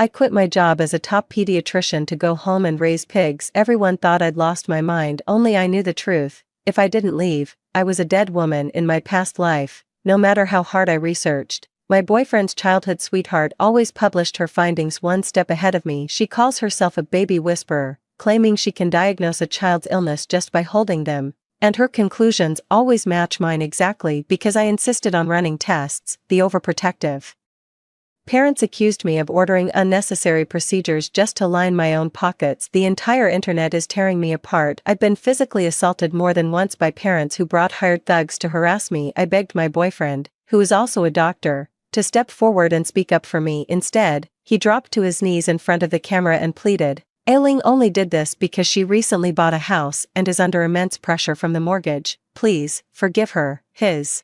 I quit my job as a top pediatrician to go home and raise pigs. Everyone thought I'd lost my mind, only I knew the truth. If I didn't leave, I was a dead woman in my past life, no matter how hard I researched. My boyfriend's childhood sweetheart always published her findings one step ahead of me. She calls herself a baby whisperer, claiming she can diagnose a child's illness just by holding them. And her conclusions always match mine exactly because I insisted on running tests. The overprotective parents accused me of ordering unnecessary procedures just to line my own pockets. The entire internet is tearing me apart. I've been physically assaulted more than once by parents who brought hired thugs to harass me. I begged my boyfriend, who is also a doctor, to step forward and speak up for me. Instead, he dropped to his knees in front of the camera and pleaded. Ailing only did this because she recently bought a house and is under immense pressure from the mortgage. Please, forgive her. His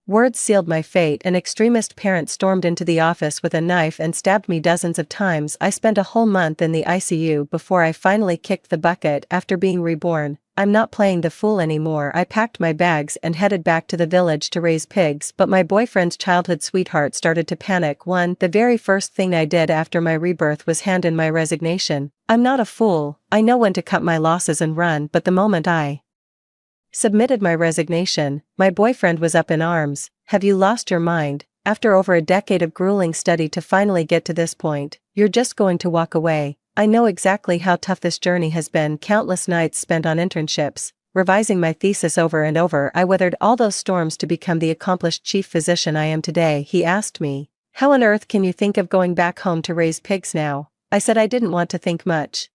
words sealed my fate. An extremist parent stormed into the office with a knife and stabbed me dozens of times. I spent a whole month in the ICU before I finally kicked the bucket after being reborn. I'm not playing the fool anymore. I packed my bags and headed back to the village to raise pigs, but my boyfriend's childhood sweetheart started to panic. The very first thing I did after my rebirth was hand in my resignation. I'm not a fool, I know when to cut my losses and run, but the moment I submitted my resignation, my boyfriend was up in arms. Have you lost your mind? After over a decade of grueling study to finally get to this point, you're just going to walk away? I know exactly how tough this journey has been. Countless nights spent on internships, revising my thesis over and over. I weathered all those storms to become the accomplished chief physician I am today. He asked me, how on earth can you think of going back home to raise pigs now? I said I didn't want to think much.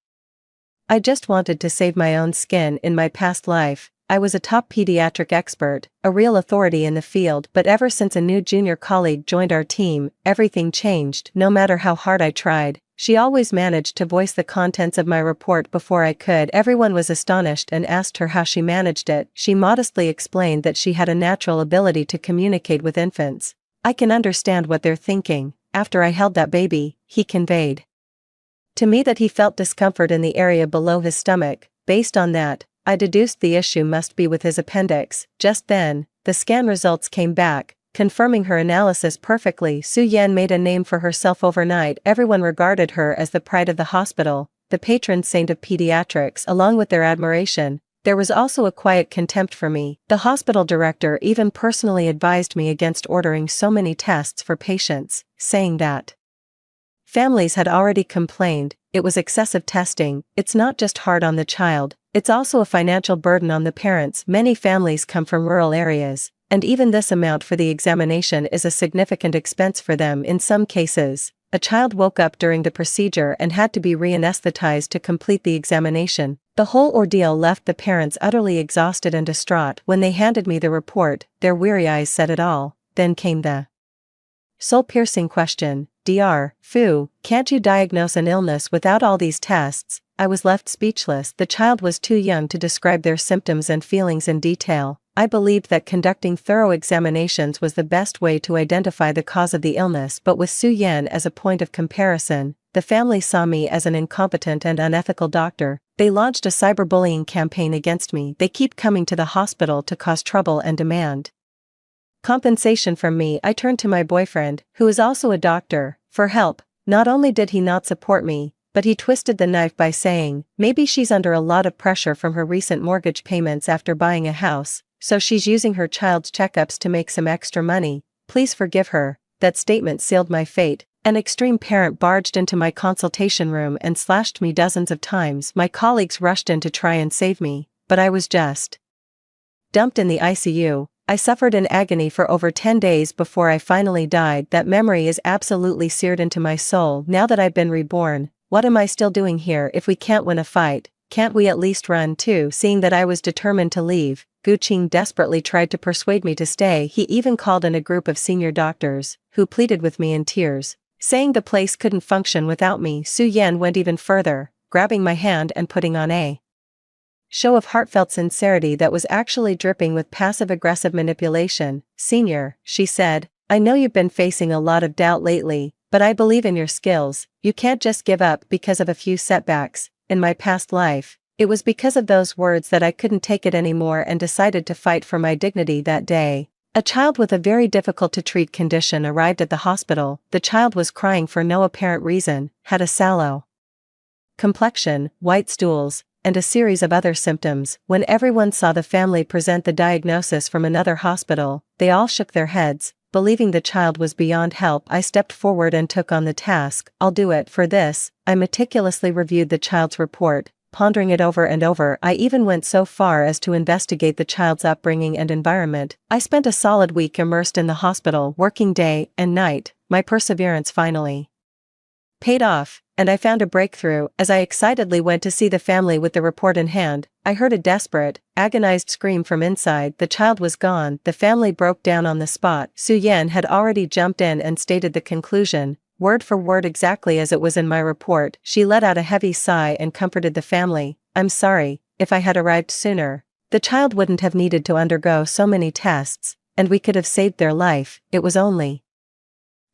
I just wanted to save my own skin. In my past life, I was a top pediatric expert, a real authority in the field, but ever since a new junior colleague joined our team, everything changed. No matter how hard I tried, she always managed to voice the contents of my report before I could. Everyone was astonished and asked her how she managed it. She modestly explained that she had a natural ability to communicate with infants. I can understand what they're thinking. After I held that baby, he conveyed to me that he felt discomfort in the area below his stomach. Based on that, I deduced the issue must be with his appendix. Just then, the scan results came back, confirming her analysis perfectly. Su Yan made a name for herself overnight. Everyone regarded her as the pride of the hospital, the patron saint of pediatrics. Along with their admiration, there was also a quiet contempt for me. The hospital director even personally advised me against ordering so many tests for patients, saying that families had already complained it was excessive testing. It's not just hard on the child, it's also a financial burden on the parents. Many families come from rural areas, and even this amount for the examination is a significant expense for them. In some cases, a child woke up during the procedure and had to be re-anesthetized to complete the examination. The whole ordeal left the parents utterly exhausted and distraught. When they handed me the report, their weary eyes said it all. Then came the soul-piercing question, Dr. Fu, can't you diagnose an illness without all these tests? I was left speechless. The child was too young to describe their symptoms and feelings in detail. I believed that conducting thorough examinations was the best way to identify the cause of the illness, but with Su Yan as a point of comparison, the family saw me as an incompetent and unethical doctor. They launched a cyberbullying campaign against me. They keep coming to the hospital to cause trouble and demand compensation from me. I turned to my boyfriend, who is also a doctor, for help. Not only did he not support me, but he twisted the knife by saying, maybe she's under a lot of pressure from her recent mortgage payments after buying a house, so she's using her child's checkups to make some extra money. Please forgive her. That statement sealed my fate. An extreme parent barged into my consultation room and slashed me dozens of times. My colleagues rushed in to try and save me, but I was just dumped in the ICU. I suffered in agony for over 10 days before I finally died. That memory is absolutely seared into my soul. Now that I've been reborn, what am I still doing here? If we can't win a fight, can't we at least run too? Seeing that I was determined to leave, Gu Qing desperately tried to persuade me to stay. He even called in a group of senior doctors, who pleaded with me in tears, saying the place couldn't function without me. Su Yan went even further, grabbing my hand and putting on a show of heartfelt sincerity that was actually dripping with passive-aggressive manipulation. Senior, she said, I know you've been facing a lot of doubt lately, but I believe in your skills. You can't just give up because of a few setbacks. In my past life, it was because of those words that I couldn't take it anymore and decided to fight for my dignity that day. A child with a very difficult to treat condition arrived at the hospital. The child was crying for no apparent reason, had a sallow complexion, white stools, and a series of other symptoms. When everyone saw the family present the diagnosis from another hospital, they all shook their heads, believing the child was beyond help. I stepped forward and took on the task. I'll do it. For this, I meticulously reviewed the child's report, pondering it over and over. I even went so far as to investigate the child's upbringing and environment. I spent a solid week immersed in the hospital, working day and night. My perseverance finally paid off, and I found a breakthrough. As I excitedly went to see the family with the report in hand, I heard a desperate, agonized scream from inside. The child was gone. The family broke down on the spot. Su Yan had already jumped in and stated the conclusion, word for word exactly as it was in my report. She let out a heavy sigh and comforted the family. I'm sorry, if I had arrived sooner, the child wouldn't have needed to undergo so many tests, and we could have saved their life. It was only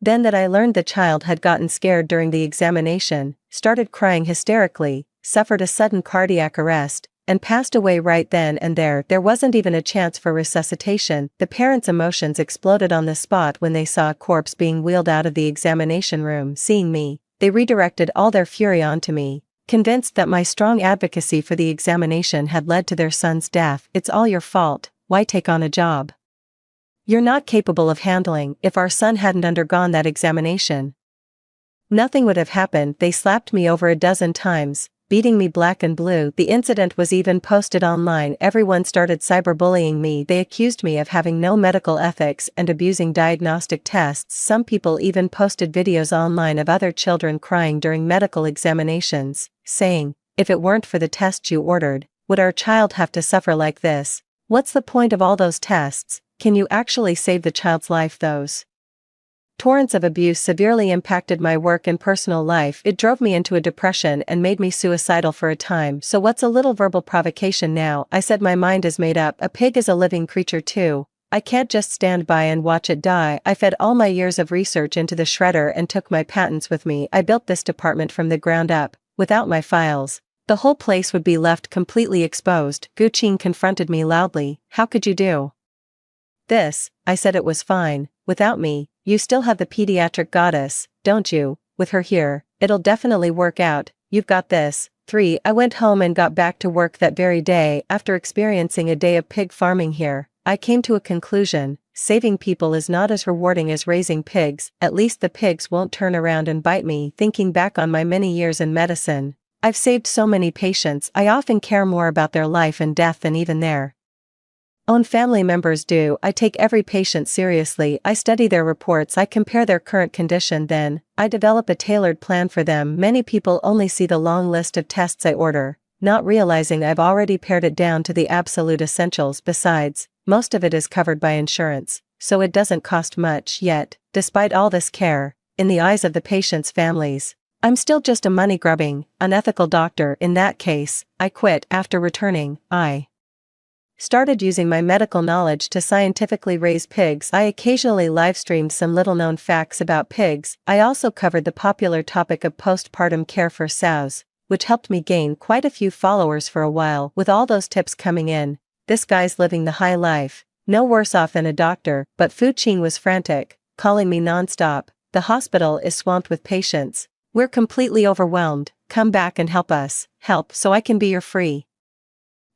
then that I learned the child had gotten scared during the examination, started crying hysterically, suffered a sudden cardiac arrest, and passed away right then and there. There wasn't even a chance for resuscitation. The parents' emotions exploded on the spot when they saw a corpse being wheeled out of the examination room. Seeing me, they redirected all their fury onto me, convinced that my strong advocacy for the examination had led to their son's death. It's all your fault. Why take on a job you're not capable of handling? If our son hadn't undergone that examination, nothing would have happened. They slapped me over a dozen times, beating me black and blue. The incident was even posted online. Everyone started cyberbullying me. They accused me of having no medical ethics and abusing diagnostic tests. Some people even posted videos online of other children crying during medical examinations, saying, if it weren't for the tests you ordered, would our child have to suffer like this? What's the point of all those tests? Can you actually save the child's life? Those torrents of abuse severely impacted my work and personal life. It drove me into a depression and made me suicidal for a time. So what's a little verbal provocation now? I said my mind is made up. A pig is a living creature too. I can't just stand by and watch it die. I fed all my years of research into the shredder and took my patents with me. I built this department from the ground up. Without my files, the whole place would be left completely exposed. Gu Qing confronted me loudly. How could you do this? I said it was fine. Without me, you still have the pediatric goddess, don't you? With her here, it'll definitely work out. You've got this. 3. I went home and got back to work that very day. After experiencing a day of pig farming here, I came to a conclusion. Saving people is not as rewarding as raising pigs. At least the pigs won't turn around and bite me. Thinking back on my many years in medicine, I've saved so many patients. I often care more about their life and death than even their own family members do. I take every patient seriously. I study their reports. I compare their current condition. Then, I develop a tailored plan for them. Many people only see the long list of tests I order, not realizing I've already pared it down to the absolute essentials. Besides, most of it is covered by insurance, so it doesn't cost much. Yet, despite all this care, in the eyes of the patients' families, I'm still just a money-grubbing, unethical doctor. In that case, I quit. After returning, I started using my medical knowledge to scientifically raise pigs. I occasionally live-streamed some little-known facts about pigs. I also covered the popular topic of postpartum care for sows, which helped me gain quite a few followers for a while. With all those tips coming in, this guy's living the high life, no worse off than a doctor. But Fu Qing was frantic, calling me non-stop. The hospital is swamped with patients. We're completely overwhelmed. Come back and help us. Help so I can be your free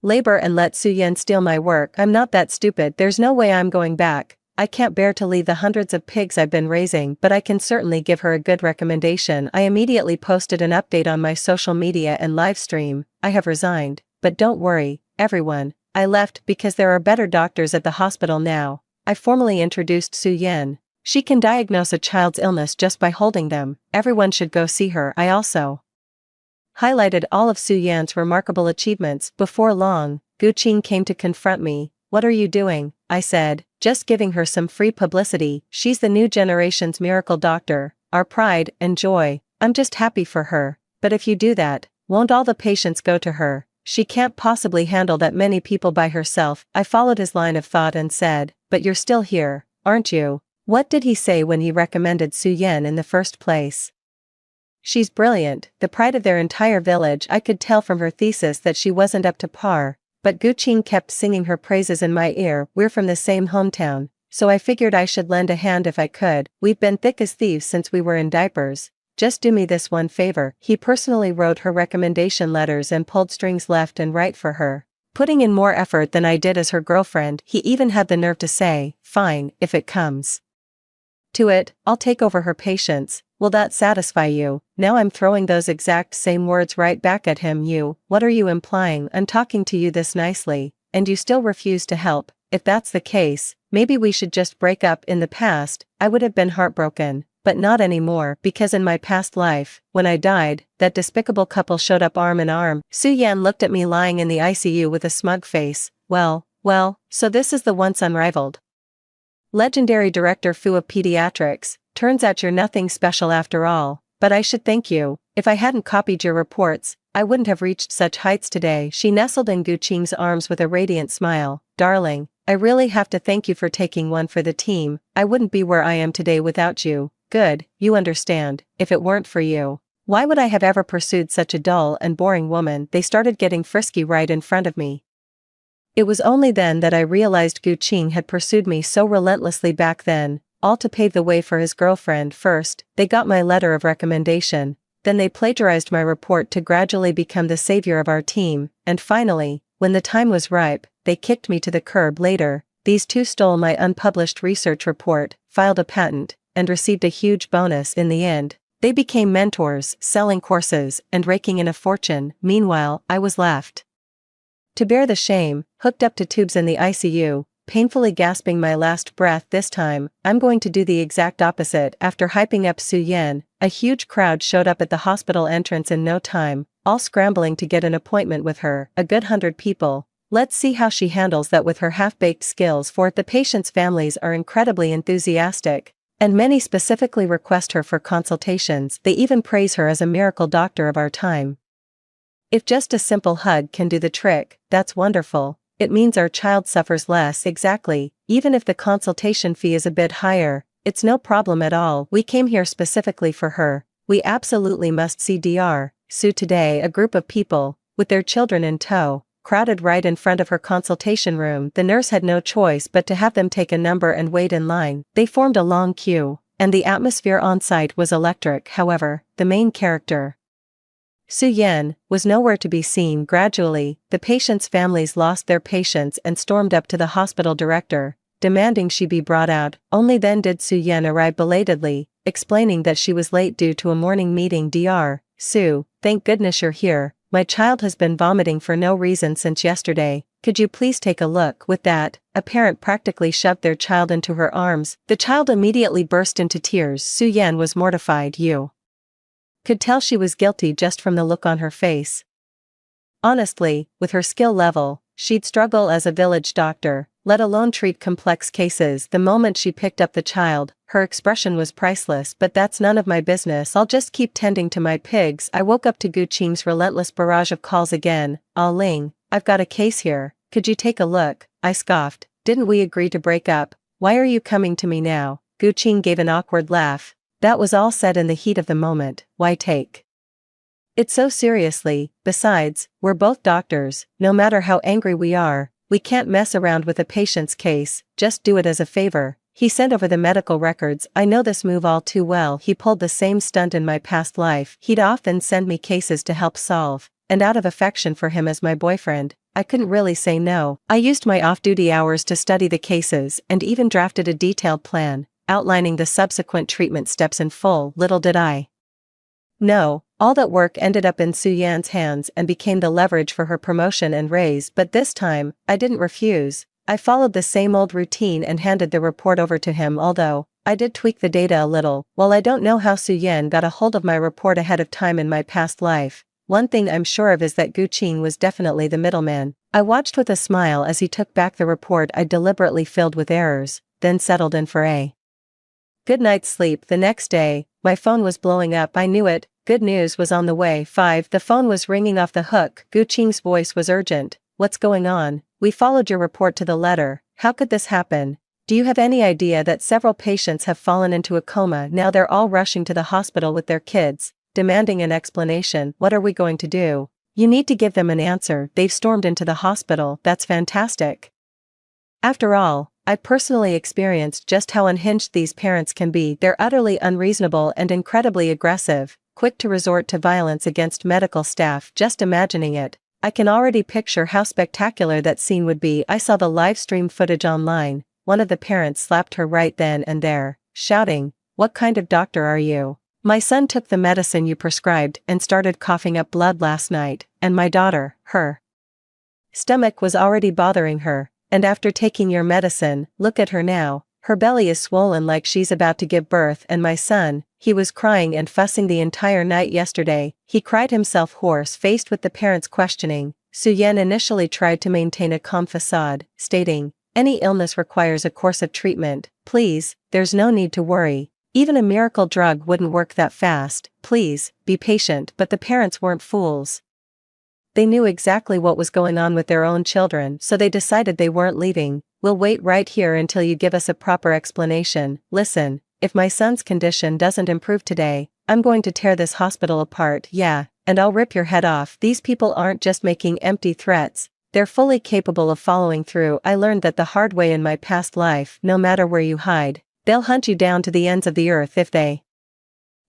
labor and let Su Yan steal my work. I'm not that stupid. There's no way I'm going back. I can't bear to leave the hundreds of pigs I've been raising, but I can certainly give her a good recommendation. I immediately posted an update on my social media and live stream. I have resigned, but don't worry, everyone. I left because there are better doctors at the hospital now. I formally introduced Su Yan. She can diagnose a child's illness just by holding them. Everyone should go see her. I also highlighted all of Su Yan's remarkable achievements. Before long, Gu Qing came to confront me. What are you doing? I said, just giving her some free publicity. She's the new generation's miracle doctor, our pride and joy. I'm just happy for her. But if you do that, won't all the patients go to her? She can't possibly handle that many people by herself. I followed his line of thought and said, but you're still here, aren't you? What did he say when he recommended Su Yan in the first place? She's brilliant, the pride of their entire village. I could tell from her thesis that she wasn't up to par, but Gu Qing kept singing her praises in my ear. We're from the same hometown, so I figured I should lend a hand if I could. We've been thick as thieves since we were in diapers. Just do me this one favor." He personally wrote her recommendation letters and pulled strings left and right for her, putting in more effort than I did as her girlfriend. He even had the nerve to say, "Fine, if it comes to it, I'll take over her patients. Will that satisfy you?" Now I'm throwing those exact same words right back at him. What are you implying? I'm talking to you this nicely, and you still refuse to help. If that's the case, maybe we should just break up. In the past, I would have been heartbroken, but not anymore, because in my past life, when I died, that despicable couple showed up arm in arm. Su-Yan looked at me lying in the ICU with a smug face. Well, so this is the once unrivaled legendary Director Fu of Pediatrics. Turns out you're nothing special after all, but I should thank you. If I hadn't copied your reports, I wouldn't have reached such heights today. She nestled in Gu Qing's arms with a radiant smile. Darling, I really have to thank you for taking one for the team. I wouldn't be where I am today without you. Good, you understand. If it weren't for you, why would I have ever pursued such a dull and boring woman? They started getting frisky right in front of me. It was only then that I realized Gu Qing had pursued me so relentlessly back then, all to pave the way for his girlfriend. First, they got my letter of recommendation, then they plagiarized my report to gradually become the savior of our team, and finally, when the time was ripe, they kicked me to the curb. Later, these two stole my unpublished research report, filed a patent, and received a huge bonus in the end. They became mentors, selling courses, and raking in a fortune. Meanwhile, I was left to bear the shame, hooked up to tubes in the ICU, painfully gasping my last breath. This time, I'm going to do the exact opposite. After hyping up Su-Yan, a huge crowd showed up at the hospital entrance in no time, all scrambling to get an appointment with her. A good 100 people. Let's see how she handles that with her half-baked skills. For the patients' families are incredibly enthusiastic, and many specifically request her for consultations. They even praise her as a miracle doctor of our time. If just a simple hug can do the trick, that's wonderful. It means our child suffers less. Exactly. Even if the consultation fee is a bit higher, it's no problem at all. We came here specifically for her. We absolutely must see Dr. Su today. A group of people, with their children in tow, crowded right in front of her consultation room. The nurse had no choice but to have them take a number and wait in line. They formed a long queue, and the atmosphere on site was electric. However, the main character, Su-Yan, was nowhere to be seen. Gradually, the patients' families lost their patience and stormed up to the hospital director, demanding she be brought out. Only then did Su-Yan arrive belatedly, explaining that she was late due to a morning meeting. Dr. Su, thank goodness you're here. My child has been vomiting for no reason since yesterday. Could you please take a look? With that, a parent practically shoved their child into her arms. The child immediately burst into tears. Su-Yan was mortified. You could tell she was guilty just from the look on her face. Honestly, with her skill level, she'd struggle as a village doctor, let alone treat complex cases. The moment she picked up the child, her expression was priceless. But that's none of my business. I'll just keep tending to my pigs. I woke up to Gu Qing's relentless barrage of calls again. Ah Ling, I've got a case here. Could you take a look? I scoffed. Didn't we agree to break up? Why are you coming to me now? Gu Qing gave an awkward laugh. That was all said in the heat of the moment. Why take it so seriously? Besides, we're both doctors. No matter how angry we are, we can't mess around with a patient's case. Just do it as a favor. He sent over the medical records. I know this move all too well. He pulled the same stunt in my past life. He'd often send me cases to help solve, and out of affection for him as my boyfriend, I couldn't really say no. I used my off-duty hours to study the cases and even drafted a detailed plan, outlining the subsequent treatment steps in full. Little did I know, all that work ended up in Su-Yan's hands and became the leverage for her promotion and raise. But this time, I didn't refuse. I followed the same old routine and handed the report over to him. Although I did tweak the data a little. While I don't know how Su-Yan got a hold of my report ahead of time in my past life, one thing I'm sure of is that Gu Qing was definitely the middleman. I watched with a smile as he took back the report I deliberately filled with errors, then settled in for a good night's sleep. The next day, my phone was blowing up. I knew it. Good news was on the way. 5. The phone was ringing off the hook. Gu Qing's voice was urgent. What's going on? We followed your report to the letter. How could this happen? Do you have any idea that several patients have fallen into a coma? Now they're all rushing to the hospital with their kids, demanding an explanation. What are we going to do? You need to give them an answer. They've stormed into the hospital. That's fantastic. After all, I've personally experienced just how unhinged these parents can be. They're utterly unreasonable and incredibly aggressive, quick to resort to violence against medical staff. Just imagining it, I can already picture how spectacular that scene would be. I saw the live stream footage online. One of the parents slapped her right then and there, shouting, "What kind of doctor are you? My son took the medicine you prescribed and started coughing up blood last night, and my daughter, her stomach was already bothering her, and after taking your medicine, look at her now, her belly is swollen like she's about to give birth, and my son, he was crying and fussing the entire night yesterday." He cried himself hoarse faced with the parents questioning. Su Yan initially tried to maintain a calm facade, stating, "Any illness requires a course of treatment, please, there's no need to worry. Even a miracle drug wouldn't work that fast, please, be patient." But the parents weren't fools. They knew exactly what was going on with their own children, so they decided they weren't leaving. "We'll wait right here until you give us a proper explanation. Listen, if my son's condition doesn't improve today, I'm going to tear this hospital apart, yeah, and I'll rip your head off." These people aren't just making empty threats, they're fully capable of following through. I learned that the hard way in my past life. No matter where you hide, they'll hunt you down to the ends of the earth. If they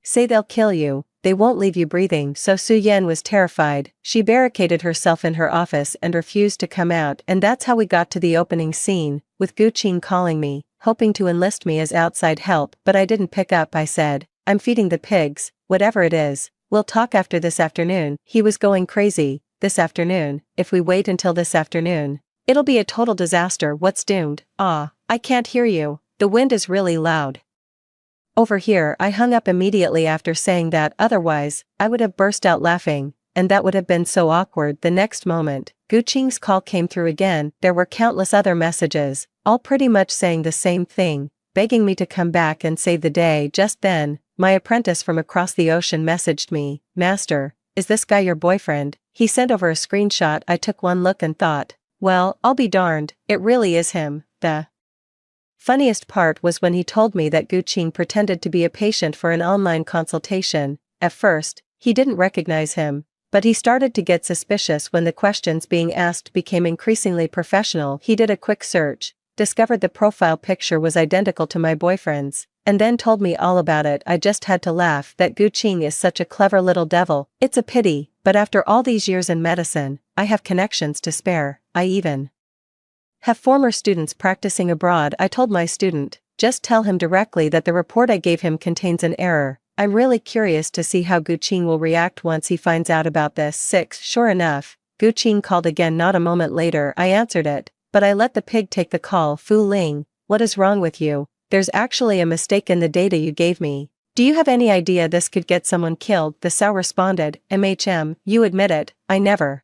say they'll kill you, they won't leave you breathing. So Su Yan was terrified. She barricaded herself in her office and refused to come out, and that's how we got to the opening scene, with Gu Qing calling me, hoping to enlist me as outside help, but I didn't pick up. I said, "I'm feeding the pigs, whatever it is, we'll talk after this afternoon." He was going crazy. This afternoon? If we wait until this afternoon, it'll be a total disaster. What's doomed? Ah, I can't hear you. The wind is really loud over here. I hung up immediately after saying that, otherwise, I would have burst out laughing, and that would have been so awkward. The next moment, Gu Qing's call came through again. There were countless other messages, all pretty much saying the same thing, begging me to come back and save the day. Just then, my apprentice from across the ocean messaged me, "Master, is this guy your boyfriend?" He sent over a screenshot. I took one look and thought, well, I'll be darned, it really is him. The funniest part was when he told me that Gu Qing pretended to be a patient for an online consultation. At first, he didn't recognize him, but he started to get suspicious when the questions being asked became increasingly professional. He did a quick search, discovered the profile picture was identical to my boyfriend's, and then told me all about it. I just had to laugh. That Gu Qing is such a clever little devil. It's a pity, but after all these years in medicine, I have connections to spare. I even have former students practicing abroad. I told my student, just tell him directly that the report I gave him contains an error. I'm really curious to see how Gu Qing will react once he finds out about this. 6. Sure enough, Gu Qing called again. Not a moment later, I answered it, but I let the pig take the call. "Fu Ling, what is wrong with you? There's actually a mistake in the data you gave me. Do you have any idea this could get someone killed?" The Sao responded, you admit it, I never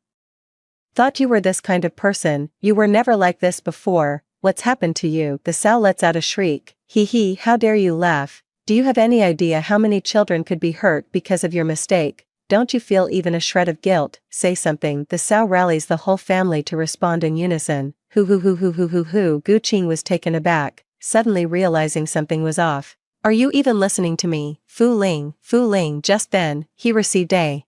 thought you were this kind of person. You were never like this before. What's happened to you?" The Sao lets out a shriek. "Hee, how dare you laugh? Do you have any idea how many children could be hurt because of your mistake? Don't you feel even a shred of guilt? Say something." The Sao rallies the whole family to respond in unison. Hu. Gu Qing was taken aback, suddenly realizing something was off. "Are you even listening to me, Fu Ling?" Just then, he received a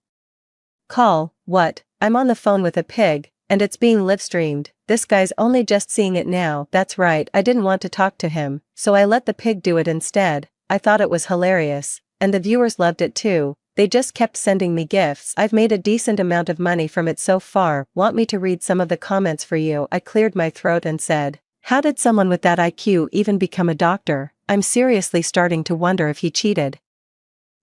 call. "What? I'm on the phone with a pig, and it's being live-streamed. This guy's only just seeing it now." That's right, I didn't want to talk to him, so I let the pig do it instead. I thought it was hilarious, and the viewers loved it too. They just kept sending me gifts. I've made a decent amount of money from it so far. Want me to read some of the comments for you? I cleared my throat and said, "How did someone with that IQ even become a doctor? I'm seriously starting to wonder if he cheated."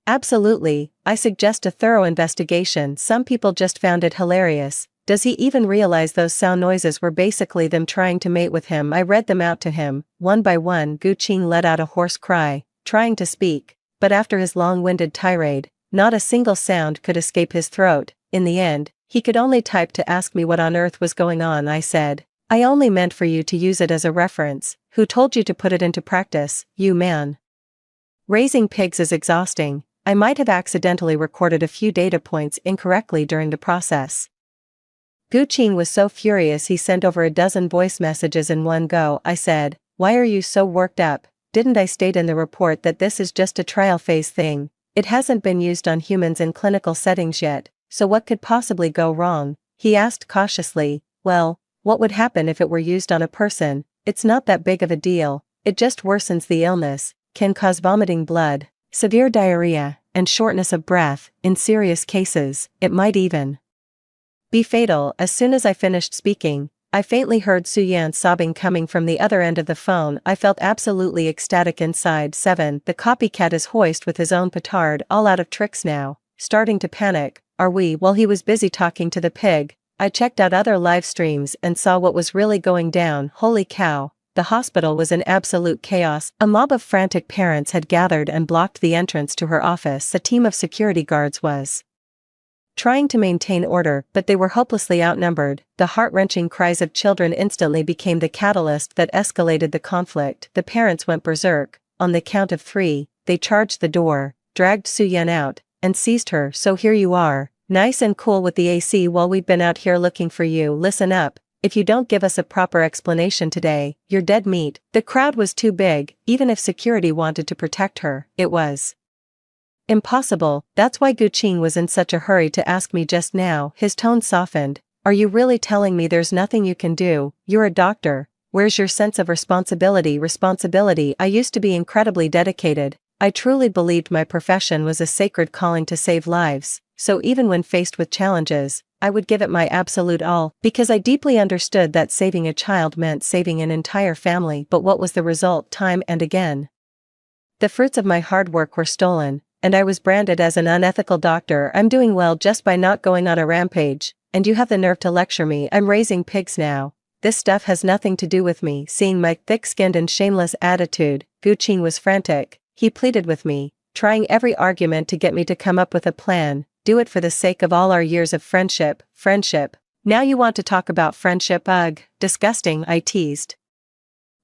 "Absolutely, I suggest a thorough investigation. Some people just found it hilarious. Does he even realize those sound noises were basically them trying to mate with him?" I read them out to him, one by one. Gu Qing let out a hoarse cry, trying to speak, but after his long-winded tirade, not a single sound could escape his throat. In the end, he could only type to ask me what on earth was going on. I said, "I only meant for you to use it as a reference. Who told you to put it into practice, you man? Raising pigs is exhausting." I might have accidentally recorded a few data points incorrectly during the process. Gu Qing was so furious he sent over a dozen voice messages in one go. I said, "Why are you so worked up? Didn't I state in the report that this is just a trial phase thing? It hasn't been used on humans in clinical settings yet, so what could possibly go wrong?" He asked cautiously, "Well, what would happen if it were used on a person?" It's not that big of a deal, it just worsens the illness, can cause vomiting blood, severe diarrhea, and shortness of breath. In serious cases, it might even be fatal. As soon as I finished speaking, I faintly heard Suyan sobbing coming from the other end of the phone. I felt absolutely ecstatic inside. 7. The copycat is hoist with his own petard, all out of tricks now, starting to panic. Are we? While he was busy talking to the pig, I checked out other live streams and saw what was really going down. Holy cow, the hospital was in absolute chaos. A mob of frantic parents had gathered and blocked the entrance to her office. A team of security guards was trying to maintain order, but they were hopelessly outnumbered. The heart-wrenching cries of children instantly became the catalyst that escalated the conflict. The parents went berserk. On the count of 3, they charged the door, dragged Suyan out, and seized her. So here you are, nice and cool with the AC while we've been out here looking for you. Listen up, if you don't give us a proper explanation today, you're dead meat. The crowd was too big. Even if security wanted to protect her, it was impossible. That's why Guqing was in such a hurry to ask me just now. His tone softened. Are you really telling me there's nothing you can do? You're a doctor. Where's your sense of responsibility? Responsibility. I used to be incredibly dedicated. I truly believed my profession was a sacred calling to save lives, so even when faced with challenges, I would give it my absolute all, because I deeply understood that saving a child meant saving an entire family. But what was the result? Time and again, the fruits of my hard work were stolen, and I was branded as an unethical doctor. I'm doing well just by not going on a rampage, and you have the nerve to lecture me. I'm raising pigs now. This stuff has nothing to do with me. Seeing my thick-skinned and shameless attitude, Guqing was frantic. He pleaded with me, trying every argument to get me to come up with a plan. Do it for the sake of all our years of friendship. Friendship. Now you want to talk about friendship? Ugh, disgusting, I teased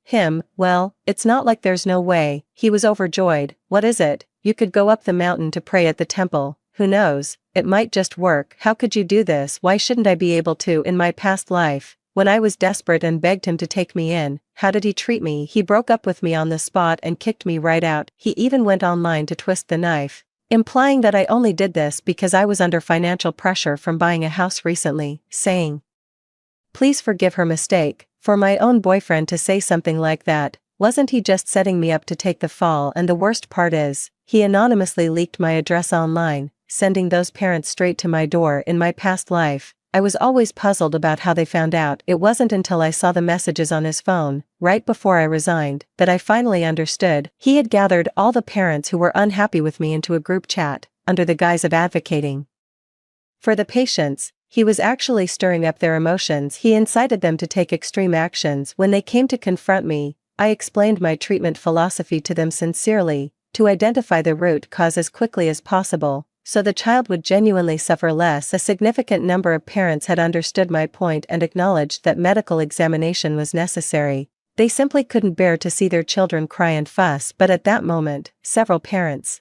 him. Well, it's not like there's no way. He was overjoyed. What is it? You could go up the mountain to pray at the temple. Who knows, it might just work. How could you do this? Why shouldn't I be able to? In my past life, when I was desperate and begged him to take me in, how did he treat me? He broke up with me on the spot and kicked me right out. He even went online to twist the knife, implying that I only did this because I was under financial pressure from buying a house recently, saying, please forgive her mistake. For my own boyfriend to say something like that, wasn't he just setting me up to take the fall? And the worst part is, he anonymously leaked my address online, sending those parents straight to my door. In my past life, I was always puzzled about how they found out. It wasn't until I saw the messages on his phone, right before I resigned, that I finally understood. He had gathered all the parents who were unhappy with me into a group chat, under the guise of advocating for the patients. He was actually stirring up their emotions. He incited them to take extreme actions. When they came to confront me, I explained my treatment philosophy to them sincerely, to identify the root cause as quickly as possible, so the child would genuinely suffer less. A significant number of parents had understood my point and acknowledged that medical examination was necessary. They simply couldn't bear to see their children cry and fuss. But at that moment, several parents,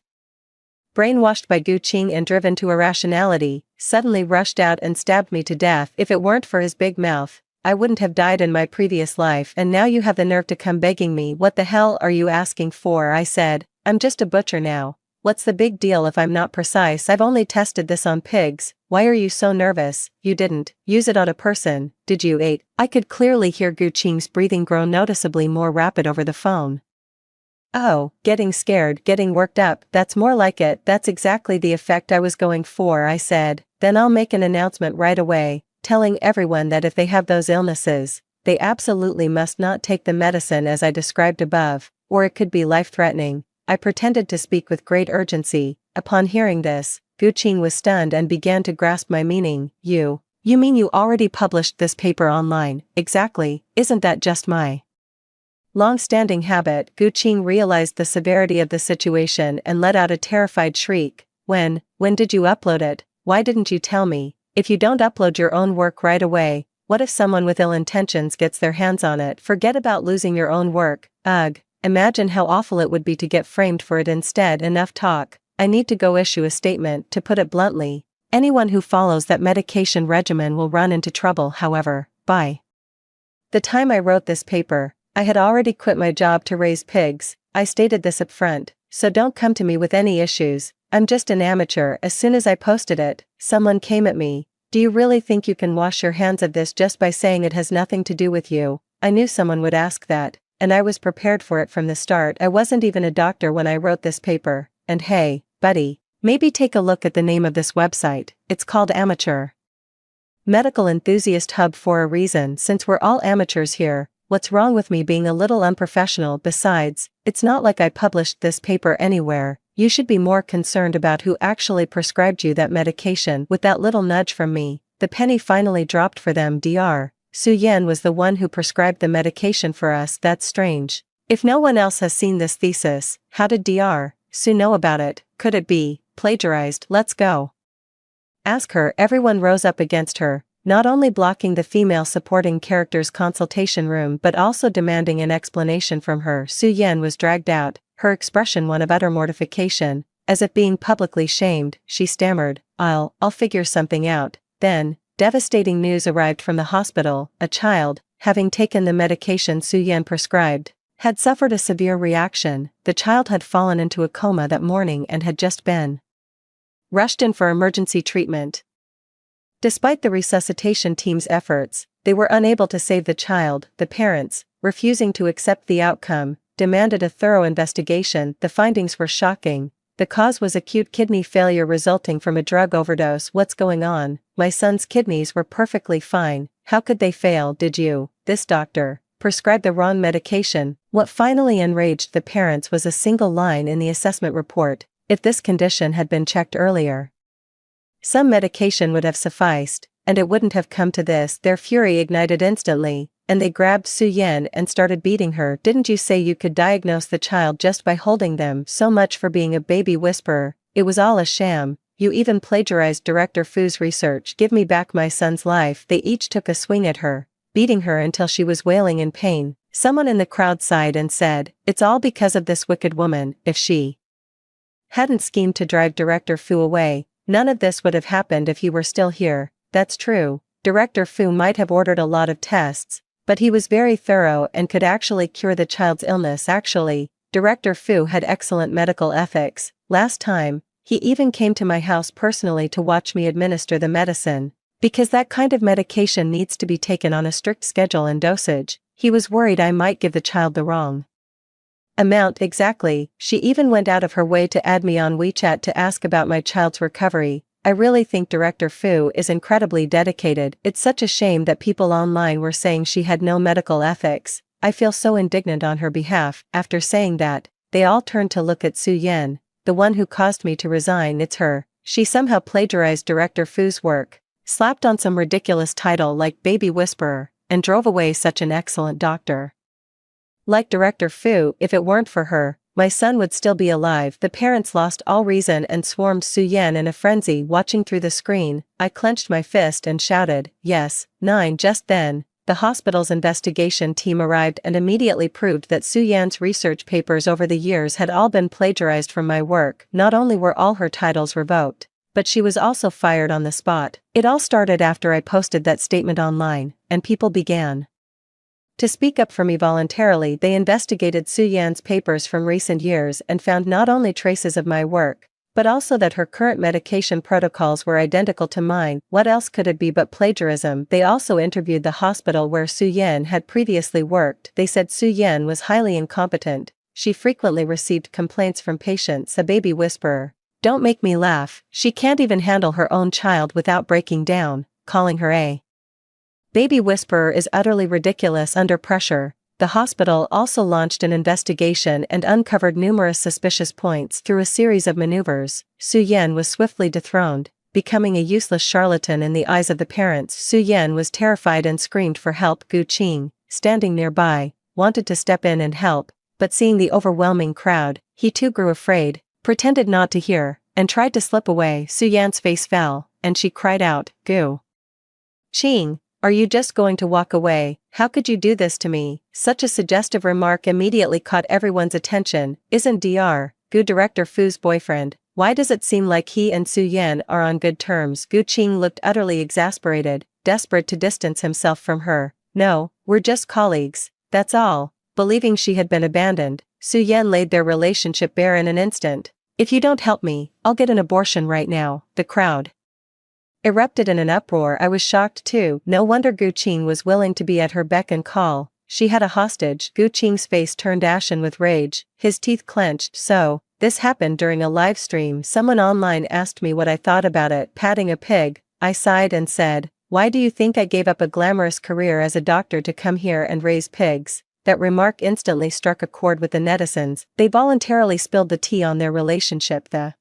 brainwashed by Guqing and driven to irrationality, suddenly rushed out and stabbed me to death. If it weren't for his big mouth, I wouldn't have died in my previous life. And now you have the nerve to come begging me. What the hell are you asking for? I said, I'm just a butcher now. What's the big deal if I'm not precise? I've only tested this on pigs. Why are you so nervous? You didn't use it on a person, did you? I could clearly hear Guqing's breathing grow noticeably more rapid over the phone. Oh, getting scared, getting worked up, that's more like it. That's exactly the effect I was going for, I said. Then I'll make an announcement right away, telling everyone that if they have those illnesses, they absolutely must not take the medicine as I described above, or it could be life-threatening. I pretended to speak with great urgency. Upon hearing this, Guqing was stunned and began to grasp my meaning. You mean you already published this paper online? Exactly, isn't that just my long-standing habit? Guqing realized the severity of the situation and let out a terrified shriek. When did you upload it? Why didn't you tell me? If you don't upload your own work right away, what if someone with ill intentions gets their hands on it? Forget about losing your own work. Ugh, imagine how awful it would be to get framed for it. Instead, enough talk. I need to go issue a statement. To put it bluntly, anyone who follows that medication regimen will run into trouble. However, by the time I wrote this paper, I had already quit my job to raise pigs. I stated this up front, so don't come to me with any issues. I'm just an amateur. As soon as I posted it, someone came at me. Do you really think you can wash your hands of this just by saying it has nothing to do with you? I knew someone would ask that, and I was prepared for it from the start. I wasn't even a doctor when I wrote this paper, and hey, buddy, maybe take a look at the name of this website. It's called Amateur Medical Enthusiast Hub for a reason. Since we're all amateurs here, what's wrong with me being a little unprofessional? Besides, it's not like I published this paper anywhere. You should be more concerned about who actually prescribed you that medication. With that little nudge from me, the penny finally dropped for them. Dr. Su Yan was the one who prescribed the medication for us. That's strange. If no one else has seen this thesis, how did Dr. Su know about it? Could it be plagiarized? Let's go ask her. Everyone rose up against her, not only blocking the female supporting character's consultation room but also demanding an explanation from her. Su Yan was dragged out, her expression one of utter mortification. As if being publicly shamed, she stammered, I'll figure something out. Then, devastating news arrived from the hospital. A child, having taken the medication Su Yan prescribed, had suffered a severe reaction. The child had fallen into a coma that morning and had just been rushed in for emergency treatment. Despite the resuscitation team's efforts, they were unable to save the child. The parents, refusing to accept the outcome, demanded a thorough investigation. The findings were shocking. The cause was acute kidney failure resulting from a drug overdose. What's going on? My son's kidneys were perfectly fine. How could they fail? Did you, this doctor, prescribe the wrong medication? What finally enraged the parents was a single line in the assessment report. If this condition had been checked earlier, some medication would have sufficed, and it wouldn't have come to this. Their fury ignited instantly, and they grabbed Su Yan and started beating her. Didn't you say you could diagnose the child just by holding them? So much for being a baby whisperer. It was all a sham. You even plagiarized Director Fu's research. Give me back my son's life. They each took a swing at her, beating her until she was wailing in pain. Someone in the crowd sighed and said, it's all because of this wicked woman. If she hadn't schemed to drive Director Fu away, none of this would have happened. If he were still here, that's true. Director Fu might have ordered a lot of tests, but he was very thorough and could actually cure the child's illness. Actually, Director Fu had excellent medical ethics. Last time, he even came to my house personally to watch me administer the medicine. Because that kind of medication needs to be taken on a strict schedule and dosage, he was worried I might give the child the wrong amount. Exactly. She even went out of her way to add me on WeChat to ask about my child's recovery. I really think Director Fu is incredibly dedicated. It's such a shame that people online were saying she had no medical ethics. I feel so indignant on her behalf. After saying that, they all turned to look at Su Yan, the one who caused me to resign. It's her. She somehow plagiarized Director Fu's work, slapped on some ridiculous title like Baby Whisperer, and drove away such an excellent doctor like Director Fu. If it weren't for her, my son would still be alive. The parents lost all reason and swarmed Su Yan in a frenzy. Watching through the screen, I clenched my fist and shouted, yes, 9. Just then, the hospital's investigation team arrived and immediately proved that Su Yan's research papers over the years had all been plagiarized from my work. Not only were all her titles revoked, but she was also fired on the spot. It all started after I posted that statement online, and people began to speak up for me voluntarily. They investigated Su Yan's papers from recent years and found not only traces of my work, but also that her current medication protocols were identical to mine. What else could it be but plagiarism? They also interviewed the hospital where Su Yan had previously worked. They said Su Yan was highly incompetent. She frequently received complaints from patients. A baby whisperer. Don't make me laugh. She can't even handle her own child without breaking down. Calling her a baby whisperer is utterly ridiculous. Under pressure, the hospital also launched an investigation and uncovered numerous suspicious points. Through a series of maneuvers, Su Yan was swiftly dethroned, becoming a useless charlatan in the eyes of the parents. Su Yan was terrified and screamed for help. Gu Qing, standing nearby, wanted to step in and help, but seeing the overwhelming crowd, he too grew afraid, pretended not to hear, and tried to slip away. Su Yan's face fell, and she cried out, Gu Qing, are you just going to walk away? How could you do this to me? Such a suggestive remark immediately caught everyone's attention. Isn't Dr. Gu Director Fu's boyfriend? Why does it seem like he and Su Yan are on good terms? Gu Qing looked utterly exasperated, desperate to distance himself from her. No, we're just colleagues, that's all. Believing she had been abandoned, Su Yan laid their relationship bare in an instant. If you don't help me, I'll get an abortion right now. The crowd erupted in an uproar. I was shocked too. No wonder Gu Qing was willing to be at her beck and call. she had a hostage. Gu Qing's face turned ashen with rage, his teeth clenched. So, this happened during a live stream. Someone online asked me what I thought about it. Patting a pig, I sighed and said, why do you think I gave up a glamorous career as a doctor to come here and raise pigs? That remark instantly struck a chord with the netizens. They voluntarily spilled the tea on their relationship. The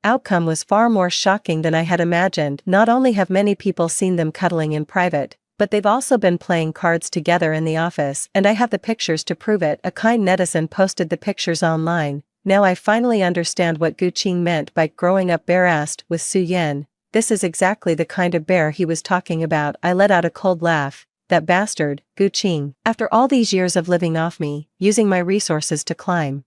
outcome was far more shocking than I had imagined. Not only have many people seen them cuddling in private, but they've also been playing cards together in the office, and I have the pictures to prove it. A kind netizen posted the pictures online. Now I finally understand what Gu Qing meant by growing up bare-assed with Su Yan. This is exactly the kind of bear he was talking about. I let out a cold laugh. That bastard, Gu Qing. After all these years of living off me, using my resources to climb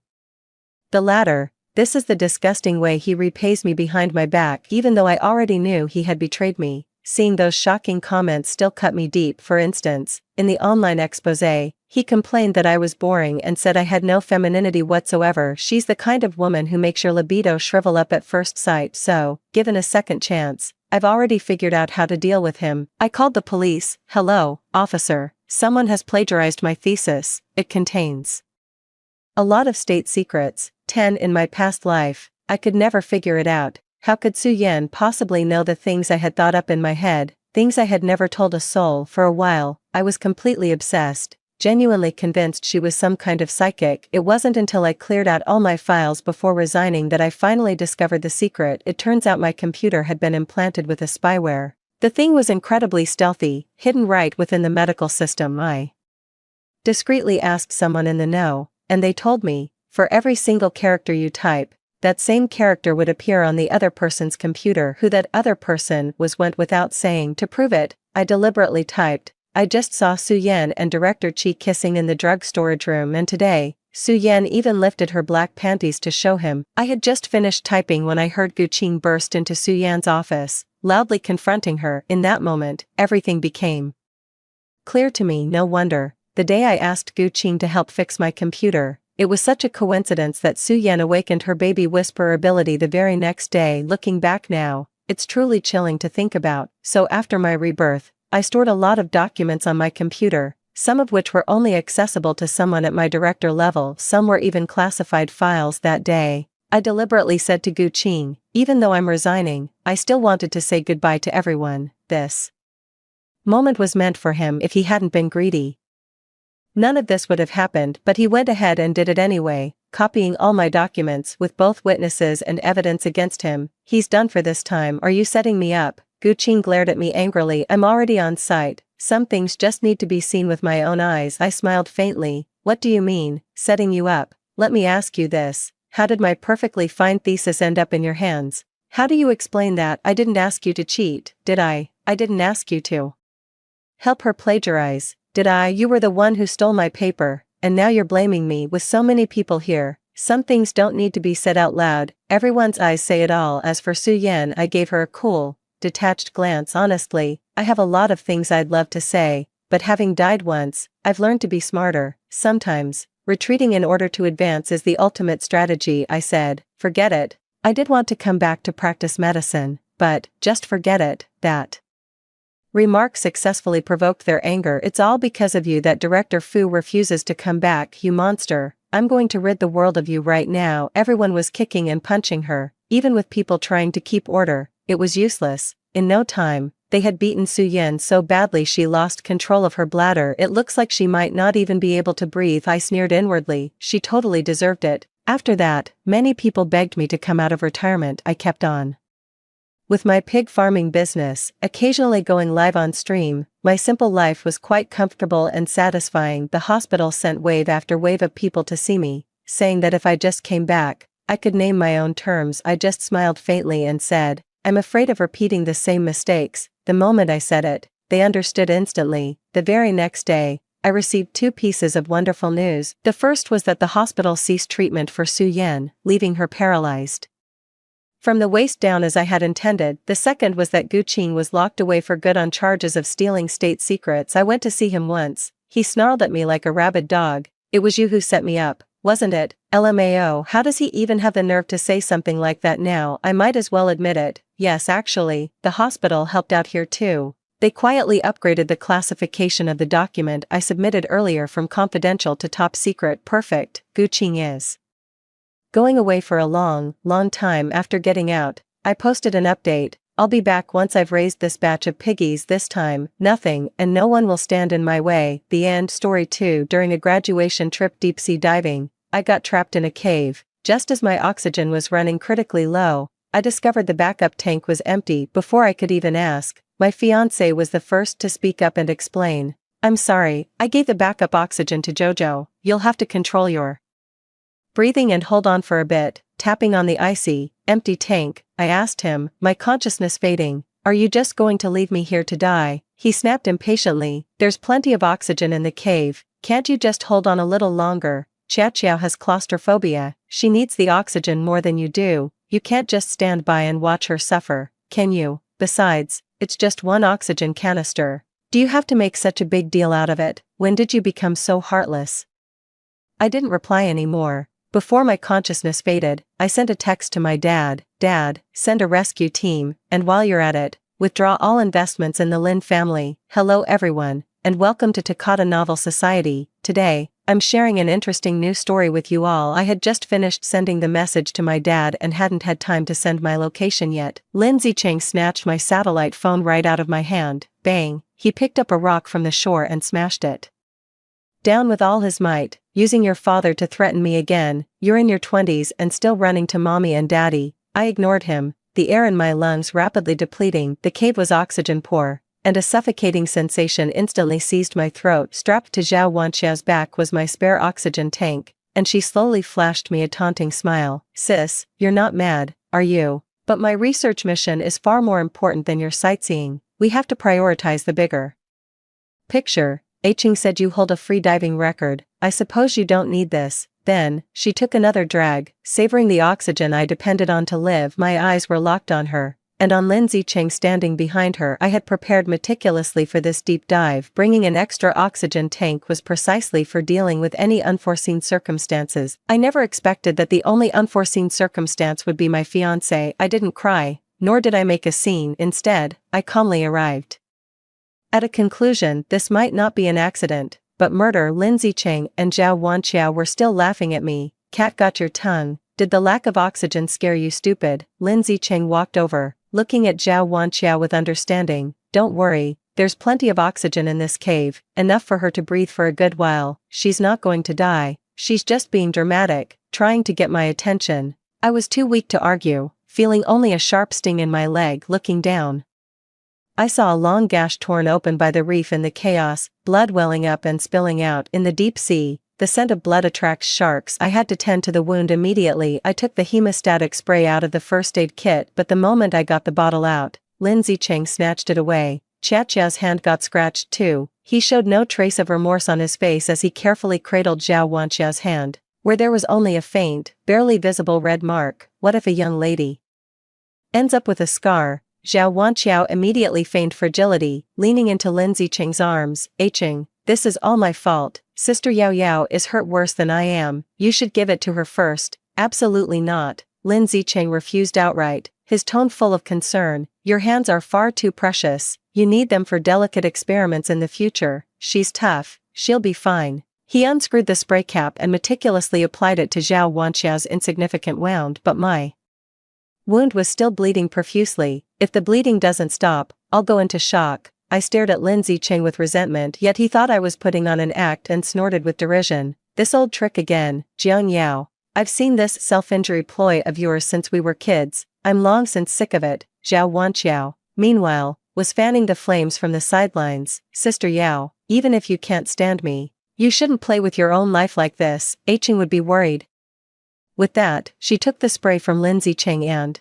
the ladder, this is the disgusting way he repays me behind my back, even though I already knew he had betrayed me. Seeing those shocking comments still cut me deep. For instance, in the online exposé, he complained that I was boring and said I had no femininity whatsoever. She's the kind of woman who makes your libido shrivel up at first sight. So, given a second chance, I've already figured out how to deal with him. I called the police. Hello, officer. Someone has plagiarized my thesis. It contains a lot of state secrets, 10 in my past life. I could never figure it out. How could Su Yan possibly know the things I had thought up in my head, things I had never told a soul? For a while, I was completely obsessed, genuinely convinced she was some kind of psychic. It wasn't until I cleared out all my files before resigning that I finally discovered the secret. It turns out my computer had been implanted with a spyware. The thing was incredibly stealthy, hidden right within the medical system. I discreetly asked someone in the know, and they told me, for every single character you type, that same character would appear on the other person's computer. Who that other person was went without saying. To prove it, I deliberately typed, I just saw Su Yan and Director Chi kissing in the drug storage room, and today, Su Yan even lifted her black panties to show him. I had just finished typing when I heard Gu Qing burst into Su Yan's office, loudly confronting her. In that moment, everything became clear to me. No wonder, the day I asked Gu Qing to help fix my computer, it was such a coincidence that Su Yan awakened her baby whisperer ability the very next day. Looking back now, it's truly chilling to think about. So after my rebirth, I stored a lot of documents on my computer, some of which were only accessible to someone at my director level. Some were even classified files. That day, I deliberately said to Gu Qing, even though I'm resigning, I still wanted to say goodbye to everyone. This moment was meant for him. If he hadn't been greedy, none of this would have happened, but he went ahead and did it anyway, copying all my documents with both witnesses and evidence against him. He's done for this time. Are you setting me up? Gu Qing glared at me angrily. I'm already on site. Some things just need to be seen with my own eyes. I smiled faintly. What do you mean, setting you up? Let me ask you this. How did my perfectly fine thesis end up in your hands? How do you explain that? I didn't ask you to cheat, did I? I didn't ask you to help her plagiarize, did I? You were the one who stole my paper, and now you're blaming me. With so many people here, some things don't need to be said out loud. Everyone's eyes say it all. As for Su Yan, I gave her a cool, detached glance. Honestly, I have a lot of things I'd love to say, but having died once, I've learned to be smarter. Sometimes, retreating in order to advance is the ultimate strategy. I said, forget it. I did want to come back to practice medicine, but, just forget it. That remark successfully provoked their anger. It's all because of you that Director Fu refuses to come back. You monster, I'm going to rid the world of you right now. Everyone was kicking and punching her, even with people trying to keep order. It was useless. In no time, they had beaten Su Yan so badly she lost control of her bladder. It looks like she might not even be able to breathe. I sneered inwardly. She totally deserved it. After that, many people begged me to come out of retirement. I kept on with my pig farming business, occasionally going live on stream. My simple life was quite comfortable and satisfying. The hospital sent wave after wave of people to see me, saying that if I just came back, I could name my own terms. I just smiled faintly and said, I'm afraid of repeating the same mistakes. The moment I said it, they understood instantly. The very next day, I received two pieces of wonderful news. The first was that the hospital ceased treatment for Su Yan, leaving her paralyzed from the waist down as I had intended. The second was that Gu Qing was locked away for good on charges of stealing state secrets. I went to see him once. He snarled at me like a rabid dog. It was you who set me up, wasn't it? LMAO. How does he even have the nerve to say something like that now? I might as well admit it. Yes, actually, the hospital helped out here too. They quietly upgraded the classification of the document I submitted earlier from confidential to top secret. Perfect. Guqing is going away for a long time after getting out. I posted an update. I'll be back once I've raised this batch of piggies. This time, nothing and no one will stand in my way. The end. Story 2. During a graduation trip deep sea diving, I got trapped in a cave. Just as my oxygen was running critically low, I discovered the backup tank was empty. Before I could even ask, my fiancé was the first to speak up and explain. I'm sorry, I gave the backup oxygen to Jojo. You'll have to control your breathing and hold on for a bit. Tapping on the icy, empty tank, I asked him, my consciousness fading, are you just going to leave me here to die? He snapped impatiently, there's plenty of oxygen in the cave, can't you just hold on a little longer? Xiao has claustrophobia, she needs the oxygen more than you do, you can't just stand by and watch her suffer, can you? Besides, it's just one oxygen canister. Do you have to make such a big deal out of it? When did you become so heartless? I didn't reply anymore. Before my consciousness faded, I sent a text to my dad, Dad, send a rescue team, and while you're at it, withdraw all investments in the Lin family. Hello everyone, and welcome to Takata Novel Society. Today, I'm sharing an interesting new story with you all. I had just finished sending the message to my dad and hadn't had time to send my location yet. Lin Zicheng snatched my satellite phone right out of my hand. Bang, he picked up a rock from the shore and smashed it down with all his might. Using your father to threaten me again, you're in your 20s and still running to mommy and daddy. I ignored him, the air in my lungs rapidly depleting. The cave was oxygen poor, and a suffocating sensation instantly seized my throat. Strapped to Zhao Wanxiao's back was my spare oxygen tank, and she slowly flashed me a taunting smile. Sis, you're not mad, are you? But my research mission is far more important than your sightseeing. We have to prioritize the bigger picture. Aiching said you hold a free diving record, I suppose you don't need this. Then, she took another drag, savoring the oxygen I depended on to live. My eyes were locked on her, and on Lin Zicheng standing behind her. I had prepared meticulously for this deep dive. Bringing an extra oxygen tank was precisely for dealing with any unforeseen circumstances. I never expected that the only unforeseen circumstance would be my fiancé. I didn't cry, nor did I make a scene. Instead, I calmly arrived at a conclusion. This might not be an accident, but murder. Lin Zicheng and Zhao Wanxiao were still laughing at me. Cat got your tongue. Did the lack of oxygen scare you, stupid? Lin Zicheng walked over, looking at Zhao Wanxiao with understanding. Don't worry, there's plenty of oxygen in this cave, enough for her to breathe for a good while. She's not going to die, she's just being dramatic, trying to get my attention. I was too weak to argue, feeling only a sharp sting in my leg. Looking down, I saw a long gash torn open by the reef in the chaos, blood welling up and spilling out. In the deep sea, the scent of blood attracts sharks. I had to tend to the wound immediately. I took the hemostatic spray out of the first aid kit, but the moment I got the bottle out, Lin Zicheng snatched it away. Chia's hand got scratched too. He showed no trace of remorse on his face as he carefully cradled Zhao Wanxiao's hand, where there was only a faint, barely visible red mark. What if a young lady ends up with a scar? Zhao Wanxiao immediately feigned fragility, leaning into Lin Zicheng's arms. Aiching, this is all my fault. Sister Yao Yao is hurt worse than I am. You should give it to her first. Absolutely not. Lin Zicheng refused outright, his tone full of concern. Your hands are far too precious. You need them for delicate experiments in the future. She's tough. She'll be fine. He unscrewed the spray cap and meticulously applied it to Zhao Wanxiao's insignificant wound. But my wound was still bleeding profusely. If the bleeding doesn't stop, I'll go into shock. I stared at Lin Zicheng with resentment, yet he thought I was putting on an act and snorted with derision. This old trick again, Jiang Yao. I've seen this self-injury ploy of yours since we were kids. I'm long since sick of it. Zhao Wanxiao, meanwhile, was fanning the flames from the sidelines. Sister Yao, even if you can't stand me, you shouldn't play with your own life like this. Aiching would be worried. With that, she took the spray from Lin Zicheng and,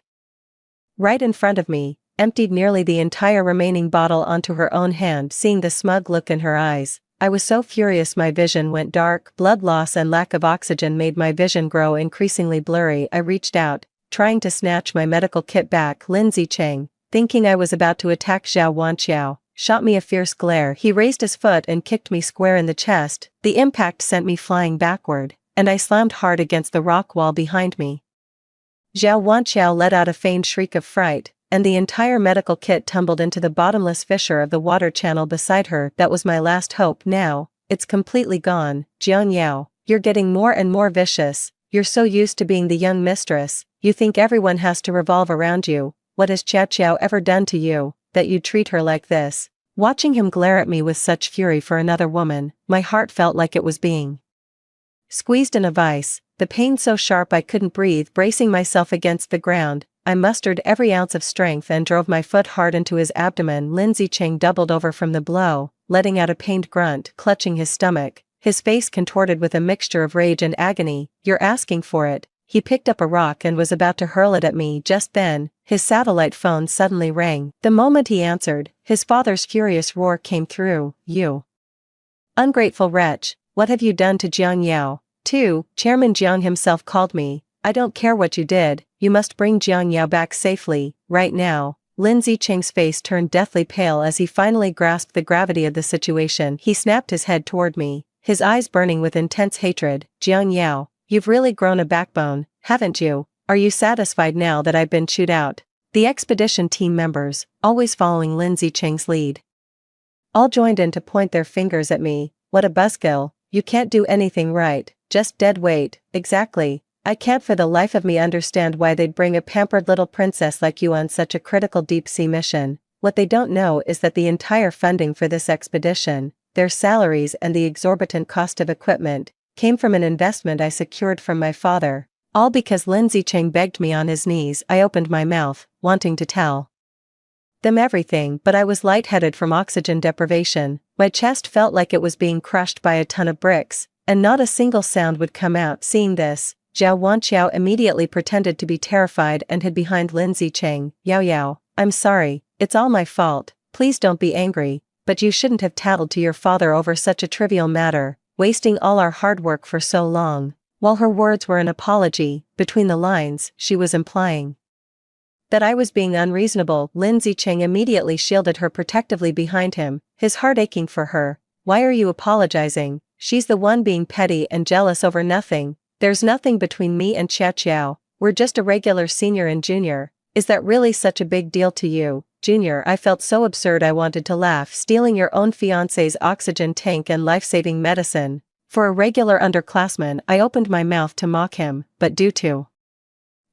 right in front of me, emptied nearly the entire remaining bottle onto her own hand. Seeing the smug look in her eyes, I was so furious my vision went dark. Blood loss and lack of oxygen made my vision grow increasingly blurry. I reached out, trying to snatch my medical kit back. Lin Zicheng, thinking I was about to attack Zhao Wanxiao, shot me a fierce glare. He raised his foot and kicked me square in the chest. The impact sent me flying backward, and I slammed hard against the rock wall behind me. Zhao Wanxiao let out a feigned shriek of fright, and the entire medical kit tumbled into the bottomless fissure of the water channel beside her. That was my last hope. Now, it's completely gone. Jiang Yao, you're getting more and more vicious. You're so used to being the young mistress, you think everyone has to revolve around you. What has Qiao Qiao ever done to you, that you treat her like this? Watching him glare at me with such fury for another woman, my heart felt like it was being squeezed in a vice, the pain so sharp I couldn't breathe. Bracing myself against the ground, I mustered every ounce of strength and drove my foot hard into his abdomen. Lin Zicheng doubled over from the blow, letting out a pained grunt, clutching his stomach, his face contorted with a mixture of rage and agony. You're asking for it. He picked up a rock and was about to hurl it at me. Just then, his satellite phone suddenly rang. The moment he answered, his father's furious roar came through. You ungrateful wretch, what have you done to Jiang Yao? Chairman Jiang himself called me. I don't care what you did, you must bring Jiang Yao back safely, right now. Lin Zicheng's face turned deathly pale as he finally grasped the gravity of the situation. He snapped his head toward me, his eyes burning with intense hatred. Jiang Yao, you've really grown a backbone, haven't you? Are you satisfied now that I've been chewed out? The expedition team members, always following Lin Zicheng's lead, all joined in to point their fingers at me. What a buzzkill, you can't do anything right, just dead weight. Exactly. I can't for the life of me understand why they'd bring a pampered little princess like you on such a critical deep-sea mission. What they don't know is that the entire funding for this expedition, their salaries and the exorbitant cost of equipment, came from an investment I secured from my father, all because Lin Zicheng begged me on his knees. I opened my mouth, wanting to tell them everything, but I was lightheaded from oxygen deprivation. My chest felt like it was being crushed by a ton of bricks, and not a single sound would come out. Seeing this, Zhao Wanqiao immediately pretended to be terrified and hid behind Lin Zicheng. Yao Yao, I'm sorry, it's all my fault, please don't be angry, but you shouldn't have tattled to your father over such a trivial matter, wasting all our hard work for so long. While her words were an apology, between the lines, she was implying that I was being unreasonable. Lin Zicheng immediately shielded her protectively behind him, his heart aching for her. Why are you apologizing? She's the one being petty and jealous over nothing. There's nothing between me and Qiao Qiao, we're just a regular senior and junior. Is that really such a big deal to you, Junior? I felt so absurd I wanted to laugh. Stealing your own fiancé's oxygen tank and life-saving medicine. For a regular underclassman, I opened my mouth to mock him, but due to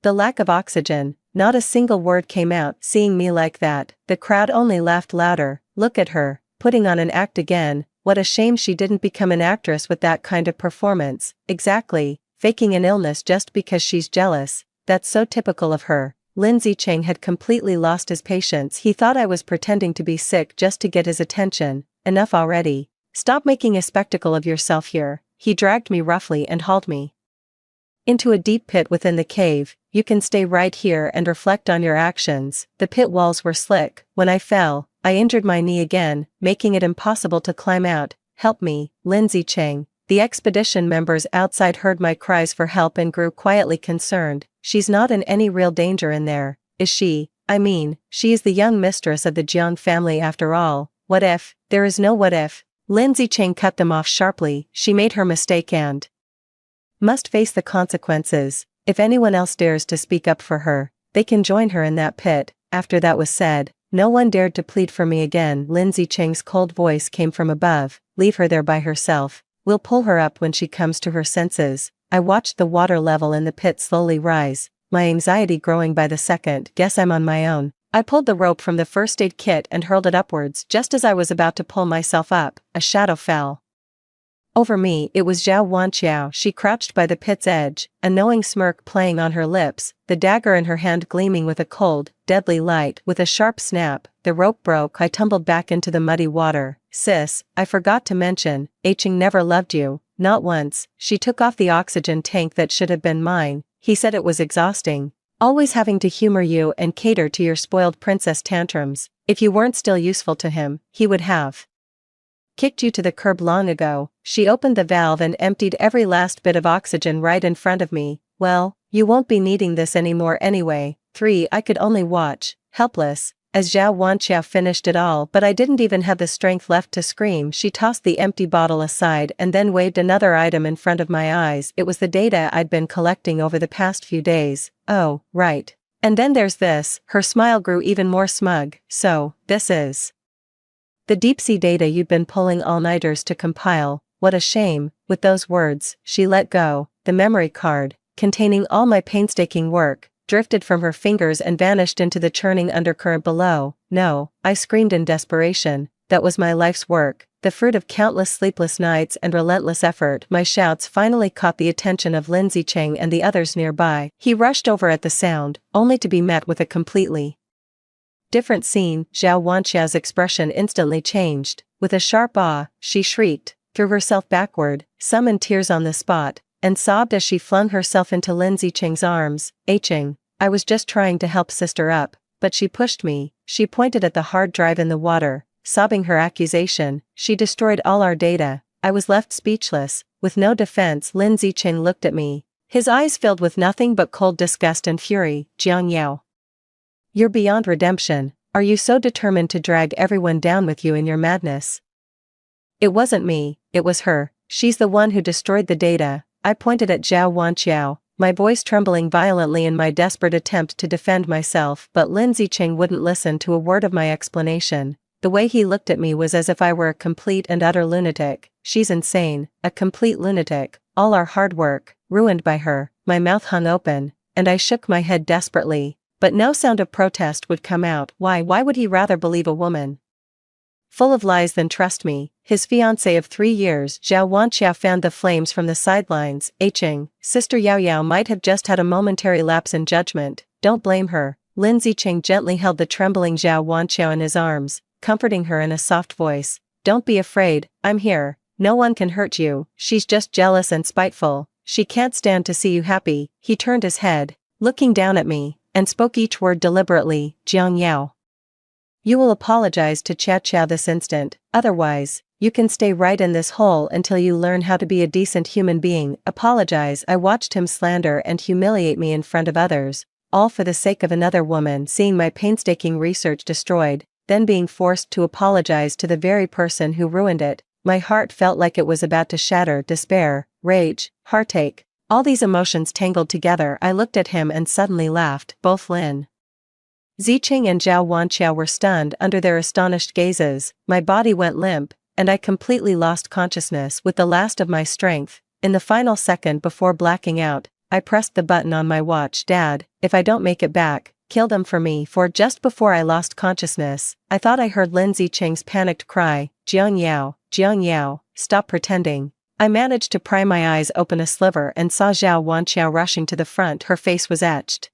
the lack of oxygen, not a single word came out. Seeing me like that, the crowd only laughed louder. Look at her, putting on an act again. What a shame she didn't become an actress with that kind of performance. Exactly, faking an illness just because she's jealous. That's so typical of her. Lin Zicheng had completely lost his patience. He thought I was pretending to be sick just to get his attention. Enough already. Stop making a spectacle of yourself here. He dragged me roughly and hauled me into a deep pit within the cave. You can stay right here and reflect on your actions. The pit walls were slick. When I fell, I injured my knee again, making it impossible to climb out. Help me, Lin Zicheng. The expedition members outside heard my cries for help and grew quietly concerned. She's not in any real danger in there, is she? I mean, she is the young mistress of the Jiang family after all. What if? There is no what if. Lin Zicheng cut them off sharply. She made her mistake and must face the consequences. If anyone else dares to speak up for her, they can join her in that pit. After that was said, no one dared to plead for me again. Lin Zicheng's cold voice came from above. Leave her there by herself. We'll pull her up when she comes to her senses. I watched the water level in the pit slowly rise, my anxiety growing by the second. Guess I'm on my own. I pulled the rope from the first aid kit and hurled it upwards. Just as I was about to pull myself up, a shadow fell over me. It was Zhao Wanqiao. She crouched by the pit's edge, a knowing smirk playing on her lips, the dagger in her hand gleaming with a cold, deadly light. With a sharp snap, the rope broke. I tumbled back into the muddy water. Sis, I forgot to mention, Ching never loved you, not once. She took off the oxygen tank that should have been mine. He said it was exhausting, always having to humor you and cater to your spoiled princess tantrums. If you weren't still useful to him, he would have kicked you to the curb long ago. She opened the valve and emptied every last bit of oxygen right in front of me. Well, you won't be needing this anymore anyway. 3. I could only watch, helpless, as Zhao Wanqiao finished it all, but I didn't even have the strength left to scream. She tossed the empty bottle aside and then waved another item in front of my eyes. It was the data I'd been collecting over the past few days. Oh, right. And then there's this, her smile grew even more smug, so, this is the deep-sea data you've been pulling all-nighters to compile, what a shame. With those words, she let go. The memory card, containing all my painstaking work, drifted from her fingers and vanished into the churning undercurrent below. No, I screamed in desperation, that was my life's work, the fruit of countless sleepless nights and relentless effort. My shouts finally caught the attention of Lindsay Cheng and the others nearby. He rushed over at the sound, only to be met with a completely different scene. Zhao Wanxiao's expression instantly changed. With a sharp "ah," she shrieked, threw herself backward, summoned tears on the spot, and sobbed as she flung herself into Lindsay Cheng's arms. Cheng, I was just trying to help sister up, but she pushed me. She pointed at the hard drive in the water, sobbing her accusation. She destroyed all our data. I was left speechless, with no defense. Lindsay Cheng looked at me, his eyes filled with nothing but cold disgust and fury. Jiang Yao, you're beyond redemption. Are you so determined to drag everyone down with you in your madness? It wasn't me, it was her. She's the one who destroyed the data. I pointed at Zhao Wanxiao, my voice trembling violently in my desperate attempt to defend myself, but Lindsay Cheng wouldn't listen to a word of my explanation. The way he looked at me was as if I were a complete and utter lunatic. She's insane, a complete lunatic. All our hard work, ruined by her. My mouth hung open, and I shook my head desperately, but no sound of protest would come out. Why would he rather believe a woman full of lies than trust me, his fiancée of 3 years? Zhao Wanxiao fanned the flames from the sidelines. Cheng, Sister Yao Yao might have just had a momentary lapse in judgment. Don't blame her. Lindsay Cheng gently held the trembling Zhao Wanxiao in his arms, comforting her in a soft voice. Don't be afraid, I'm here. No one can hurt you. She's just jealous and spiteful. She can't stand to see you happy. He turned his head, looking down at me, and spoke each word deliberately. Jiang Yao, you will apologize to Chia Chia this instant, otherwise, you can stay right in this hole until you learn how to be a decent human being. Apologize. I watched him slander and humiliate me in front of others, all for the sake of another woman seeing my painstaking research destroyed, then being forced to apologize to the very person who ruined it. My heart felt like it was about to shatter. Despair, rage, heartache, all these emotions tangled together. I looked at him and suddenly laughed. Both Lin Ziqing and Zhao Wanxiao were stunned under their astonished gazes. My body went limp, and I completely lost consciousness with the last of my strength. In the final second before blacking out, I pressed the button on my watch. Dad, if I don't make it back, kill them for me. For just before I lost consciousness, I thought I heard Lindsay Cheng's panicked cry. Jiang Yao, stop pretending. I managed to pry my eyes open a sliver and saw Zhao Wanxiao rushing to the front. Her face was etched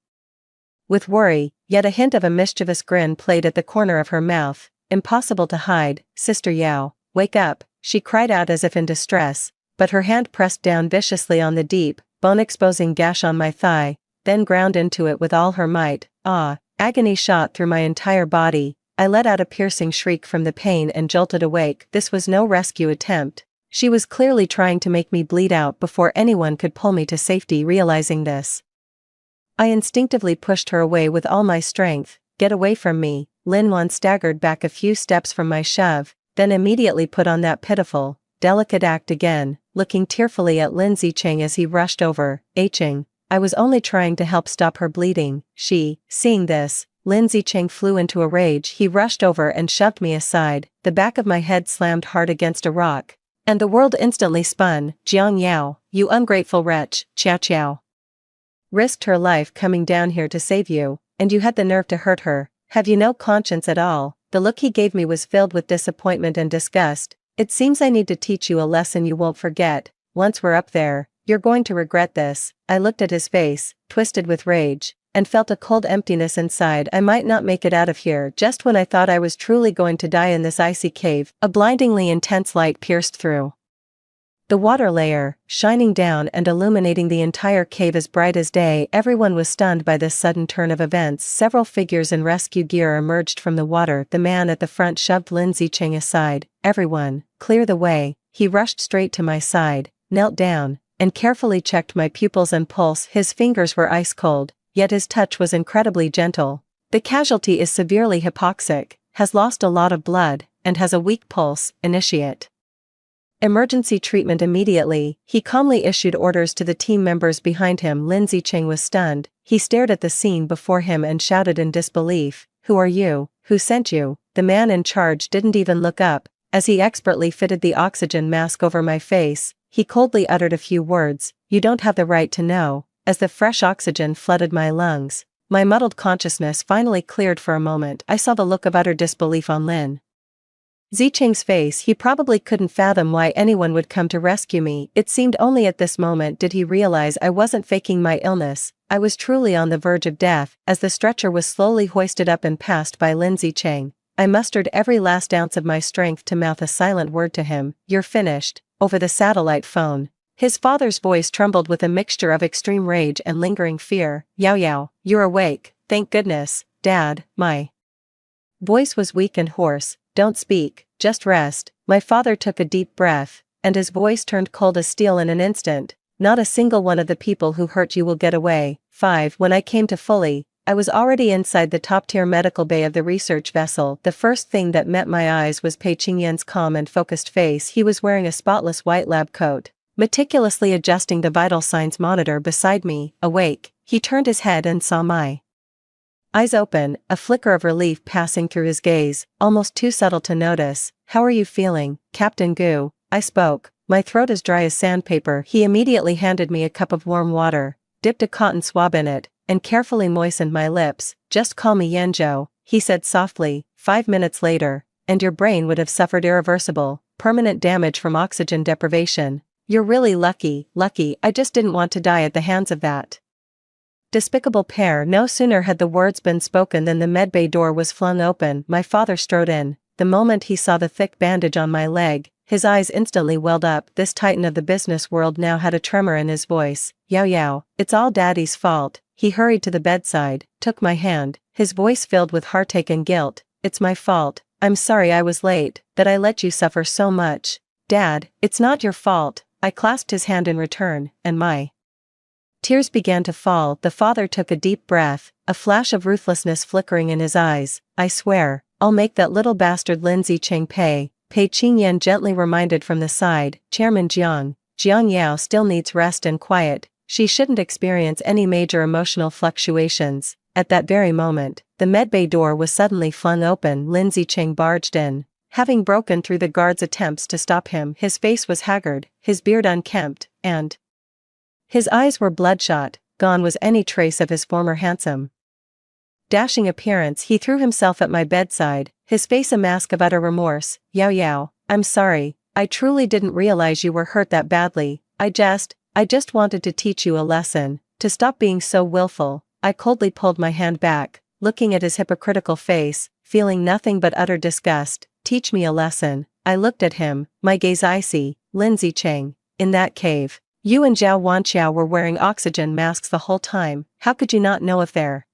with worry, yet a hint of a mischievous grin played at the corner of her mouth. Impossible to hide. Sister Yao, wake up, she cried out as if in distress, but her hand pressed down viciously on the deep, bone-exposing gash on my thigh, then ground into it with all her might. Ah! Agony shot through my entire body. I let out a piercing shriek from the pain and jolted awake. This was no rescue attempt. She was clearly trying to make me bleed out before anyone could pull me to safety. Realizing this, I instinctively pushed her away with all my strength. Get away from me. Lin Wan staggered back a few steps from my shove, then immediately put on that pitiful, delicate act again, looking tearfully at Lindsay Cheng as he rushed over. Cheng, I was only trying to help stop her bleeding. Seeing this, Lindsay Cheng flew into a rage. He rushed over and shoved me aside. The back of my head slammed hard against a rock, and the world instantly spun. Jiang Yao, you ungrateful wretch. Chia Chiao risked her life coming down here to save you, and you had the nerve to hurt her. Have you no conscience at all? The look he gave me was filled with disappointment and disgust. It seems I need to teach you a lesson you won't forget. Once we're up there, you're going to regret this. I looked at his face, twisted with rage, and felt a cold emptiness inside. I might not make it out of here. Just when I thought I was truly going to die in this icy cave, a blindingly intense light pierced through the water layer, shining down and illuminating the entire cave as bright as day. Everyone was stunned by this sudden turn of events. Several figures in rescue gear emerged from the water. The man at the front shoved Lindsay Cheng aside. Everyone, clear the way. He rushed straight to my side, knelt down, and carefully checked my pupils and pulse. His fingers were ice cold, yet his touch was incredibly gentle. The casualty is severely hypoxic, has lost a lot of blood, and has a weak pulse. Initiate emergency treatment immediately. He calmly issued orders to the team members behind him. Lindsay Cheng was stunned. He stared at the scene before him and shouted in disbelief, "Who are you? Who sent you?" The man in charge didn't even look up. As he expertly fitted the oxygen mask over my face, he coldly uttered a few words, "You don't have the right to know," as the fresh oxygen flooded my lungs. My muddled consciousness finally cleared for a moment. I saw the look of utter disbelief on Lin Zicheng's face. He probably couldn't fathom why anyone would come to rescue me. It seemed only at this moment did he realize I wasn't faking my illness. I was truly on the verge of death. As the stretcher was slowly hoisted up and passed by Lin Zicheng, I mustered every last ounce of my strength to mouth a silent word to him, "You're finished," over the satellite phone. His father's voice trembled with a mixture of extreme rage and lingering fear. "Yao Yao, you're awake, thank goodness, Dad." My voice was weak and hoarse. "Don't speak, just rest." My father took a deep breath, and his voice turned cold as steel in an instant. "Not a single one of the people who hurt you will get away." 5. When I came to fully, I was already inside the top-tier medical bay of the research vessel. The first thing that met my eyes was Pei Qingyan's calm and focused face. He was wearing a spotless white lab coat, meticulously adjusting the vital signs monitor beside me. Awake, he turned his head and saw my eyes open, a flicker of relief passing through his gaze, almost too subtle to notice. "How are you feeling, Captain Gu?" I spoke, my throat as dry as sandpaper. He immediately handed me a cup of warm water, dipped a cotton swab in it, and carefully moistened my lips. "Just call me Yanzhou," he said softly. 5 minutes later, and your brain would have suffered irreversible, permanent damage from oxygen deprivation. You're really lucky. I just didn't want to die at the hands of that despicable pair." No sooner had the words been spoken than the medbay door was flung open. My father strode in. The moment he saw the thick bandage on my leg, his eyes instantly welled up. This titan of the business world now had a tremor in his voice. "Yao Yao, it's all Daddy's fault." He hurried to the bedside, took my hand, his voice filled with heartache and guilt. "It's my fault. I'm sorry I was late, that I let you suffer so much." "Dad, it's not your fault." I clasped his hand in return, and my tears began to fall. The father took a deep breath, a flash of ruthlessness flickering in his eyes. "I swear, I'll make that little bastard Lin Zicheng pay." Pei Qingyan gently reminded from the side, "Chairman Jiang Yao still needs rest and quiet. She shouldn't experience any major emotional fluctuations." At that very moment, the medbay door was suddenly flung open. Lin Zicheng barged in. Having broken through the guard's attempts to stop him, his face was haggard, his beard unkempt, and his eyes were bloodshot. Gone was any trace of his former handsome, dashing appearance. He threw himself at my bedside, his face a mask of utter remorse. "Yao Yao, I'm sorry, I truly didn't realize you were hurt that badly. I just wanted to teach you a lesson, to stop being so willful." I coldly pulled my hand back, looking at his hypocritical face, feeling nothing but utter disgust. "Teach me a lesson." I looked at him, my gaze icy. "Lin Zicheng, in that cave, you and Zhao Wanqiao were wearing oxygen masks the whole time. How could you not know if there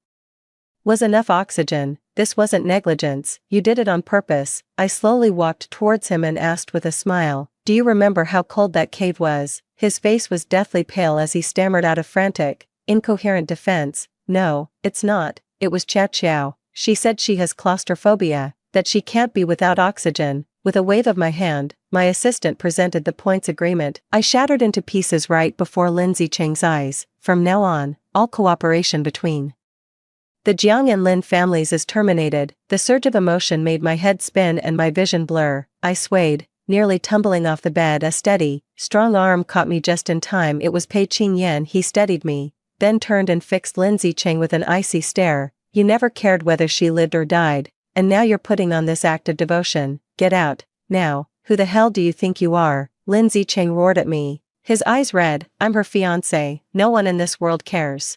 was enough oxygen? This wasn't negligence, you did it on purpose." I slowly walked towards him and asked with a smile, "Do you remember how cold that cave was?" His face was deathly pale as he stammered out a frantic, incoherent defense. "No, it's not. It was Chia Qiao. She said she has claustrophobia, that she can't be without oxygen." With a wave of my hand, my assistant presented the points agreement. I shattered into pieces right before Lin Zicheng's eyes. "From now on, all cooperation between the Jiang and Lin families is terminated." The surge of emotion made my head spin and my vision blur. I swayed, nearly tumbling off the bed. A steady, strong arm caught me just in time. It was Pei Qingyan. He steadied me, then turned and fixed Lin Zicheng with an icy stare. "You never cared whether she lived or died, and now you're putting on this act of devotion. Get out, now." "Who the hell do you think you are?" Lin Zicheng roared at me, his eyes red. "I'm her fiancé. No one in this world cares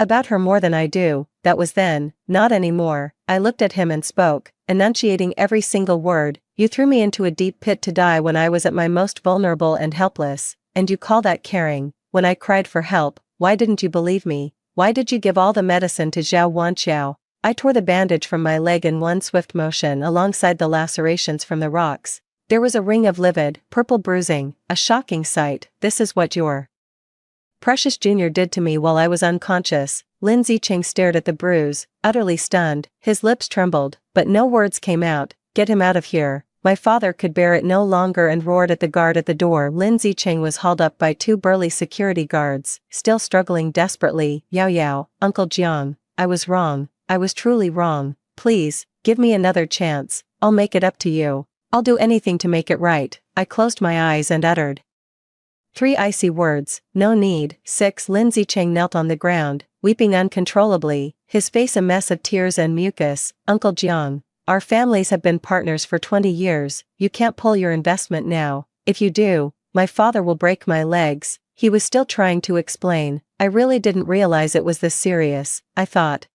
about her more than I do." That was then, not anymore. I looked at him and spoke, enunciating every single word. "You threw me into a deep pit to die when I was at my most vulnerable and helpless, and you call that caring? When I cried for help, why didn't you believe me? Why did you give all the medicine to Zhao Wanqiao?" I tore the bandage from my leg in one swift motion alongside the lacerations from the rocks. There was a ring of livid, purple bruising, a shocking sight. "This is what your precious junior did to me while I was unconscious." Lin Zicheng stared at the bruise, utterly stunned. His lips trembled, but no words came out. "Get him out of here." My father could bear it no longer and roared at the guard at the door. Lin Zicheng was hauled up by two burly security guards, still struggling desperately. Yao Yao, Uncle Jiang, I was wrong, I was truly wrong, please, give me another chance, I'll make it up to you. I'll do anything to make it right. I closed my eyes and uttered 3 icy words, no need. 6 Lin Zicheng knelt on the ground, weeping uncontrollably, his face a mess of tears and mucus. Uncle Jiang, our families have been partners for 20 years, you can't pull your investment now. If you do, my father will break my legs. He was still trying to explain. I really didn't realize it was this serious. I thought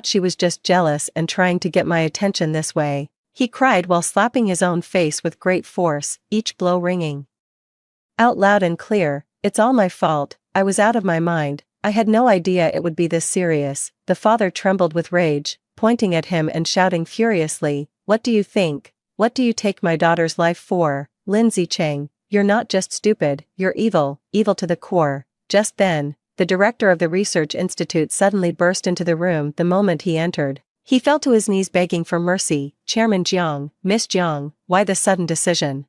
she was just jealous and trying to get my attention this way. He cried while slapping his own face with great force, each blow ringing out loud and clear. It's all my fault, I was out of my mind, I had no idea it would be this serious. The father trembled with rage, pointing at him and shouting furiously, what do you think? What do you take my daughter's life for? Lin Zicheng, you're not just stupid, you're evil, evil to the core. Just then, the director of the research institute suddenly burst into the room. The moment he entered, he fell to his knees begging for mercy. Chairman Jiang, Miss Jiang, why the sudden decision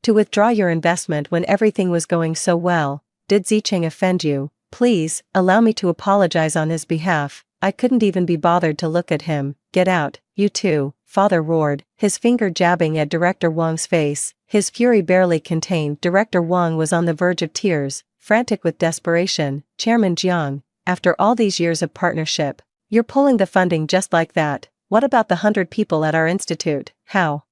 to withdraw your investment when everything was going so well? Did Zicheng offend you? Please, allow me to apologize on his behalf. I couldn't even be bothered to look at him. Get out, you two, father roared, his finger jabbing at Director Wang's face. His fury barely contained. Director Wang was on the verge of tears, frantic with desperation. Chairman Jiang, after all these years of partnership, you're pulling the funding just like that. What about the 100 people at our institute? How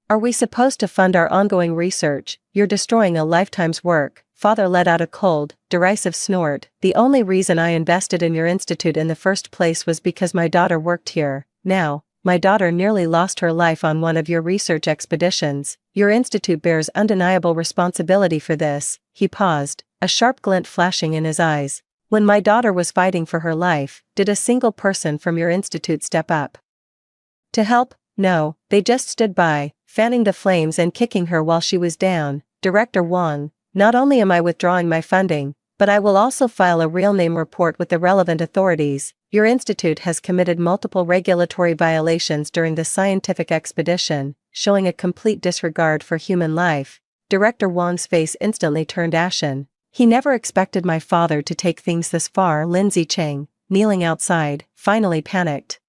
are we supposed to fund our ongoing research? You're destroying a lifetime's work. Father let out a cold, derisive snort. The only reason I invested in your institute in the first place was because my daughter worked here. Now, my daughter nearly lost her life on one of your research expeditions. Your institute bears undeniable responsibility for this. He paused, a sharp glint flashing in his eyes. When my daughter was fighting for her life, did a single person from your institute step up to help? No, they just stood by, fanning the flames and kicking her while she was down. Director Wang, not only am I withdrawing my funding, but I will also file a real name report with the relevant authorities. Your institute has committed multiple regulatory violations during the scientific expedition, showing a complete disregard for human life. Director Wang's face instantly turned ashen. He never expected my father to take things this far. Lin Zicheng, kneeling outside, finally panicked.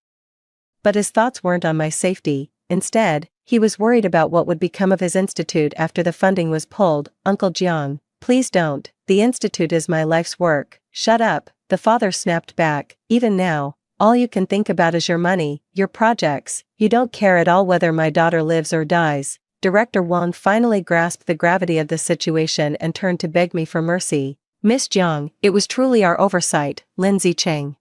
But his thoughts weren't on my safety. Instead, he was worried about what would become of his institute after the funding was pulled. Uncle Jiang, please don't. The institute is my life's work. Shut up, the father snapped back. Even now, all you can think about is your money, your projects. You don't care at all whether my daughter lives or dies. Director Wang finally grasped the gravity of the situation and turned to beg me for mercy. Miss Jiang, it was truly our oversight. Lin Zicheng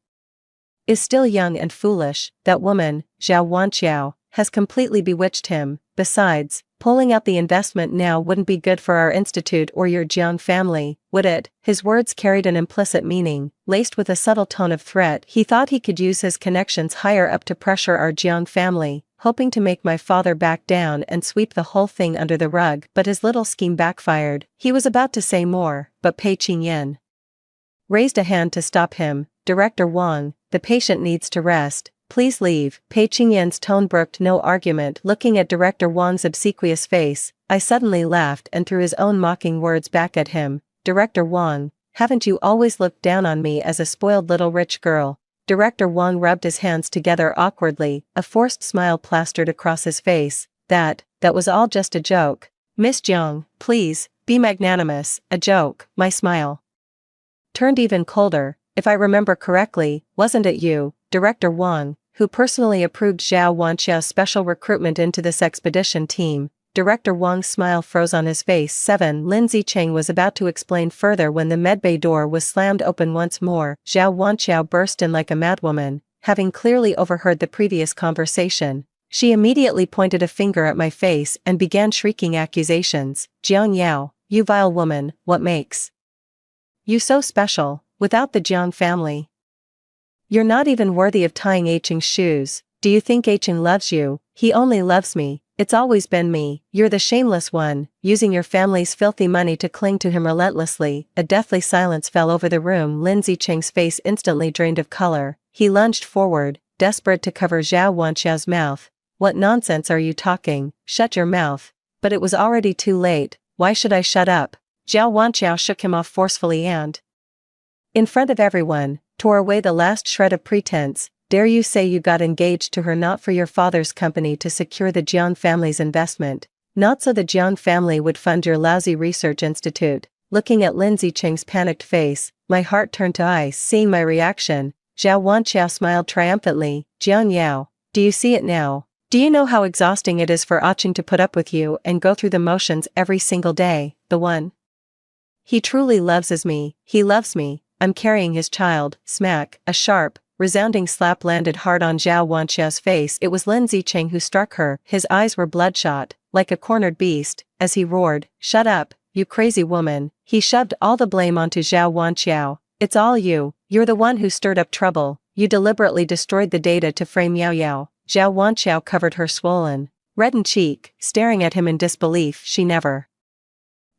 is still young and foolish. That woman, Zhao Wanqiao, has completely bewitched him. Besides, pulling out the investment now wouldn't be good for our institute or your Jiang family, would it? His words carried an implicit meaning, laced with a subtle tone of threat. He thought he could use his connections higher up to pressure our Jiang family, hoping to make my father back down and sweep the whole thing under the rug. But his little scheme backfired. He was about to say more, but Pei Qingyan raised a hand to stop him. Director Wang, the patient needs to rest. Please leave. Pei Qingyan's tone brooked no argument. Looking at Director Wang's obsequious face, I suddenly laughed and threw his own mocking words back at him. Director Wang, haven't you always looked down on me as a spoiled little rich girl? Director Wang rubbed his hands together awkwardly, a forced smile plastered across his face. That was all just a joke. Miss Jiang, please, be magnanimous. A joke. My smile turned even colder. If I remember correctly, wasn't it you, Director Wang, who personally approved Zhao Wanqiao's special recruitment into this expedition team? Director Wang's smile froze on his face. 7 Lin Zicheng was about to explain further when the medbay door was slammed open once more. Zhao Wanqiao burst in like a madwoman, having clearly overheard the previous conversation. She immediately pointed a finger at my face and began shrieking accusations. Jiang Yao, you vile woman, what makes you so special? Without the Jiang family, you're not even worthy of tying Cheng's shoes. Do you think Cheng loves you? He only loves me. It's always been me. You're the shameless one, using your family's filthy money to cling to him relentlessly. A deathly silence fell over the room. Lin Zicheng's face instantly drained of color. He lunged forward, desperate to cover Zhao Wanqiao's mouth. What nonsense are you talking? Shut your mouth. But it was already too late. Why should I shut up? Zhao Wanqiao shook him off forcefully and, in front of everyone, tore away the last shred of pretense. Dare you say you got engaged to her not for your father's company to secure the Jiang family's investment, not so the Jiang family would fund your lousy research institute? Looking at Lin Ziqing's panicked face, my heart turned to ice seeing my reaction. Zhao Wanqiao smiled triumphantly. Jiang Yao, do you see it now? Do you know how exhausting it is for Aching to put up with you and go through the motions every single day? The one he truly loves is me. He loves me. I'm carrying his child. Smack. A sharp, resounding slap landed hard on Zhao Wanqiao's face. It was Lin Ziqing who struck her. His eyes were bloodshot, like a cornered beast, as he roared, "Shut up, you crazy woman." He shoved all the blame onto Zhao Wanqiao. "It's all you. You're the one who stirred up trouble. You deliberately destroyed the data to frame Yao Yao." Zhao Wanqiao covered her swollen, reddened cheek, staring at him in disbelief. She never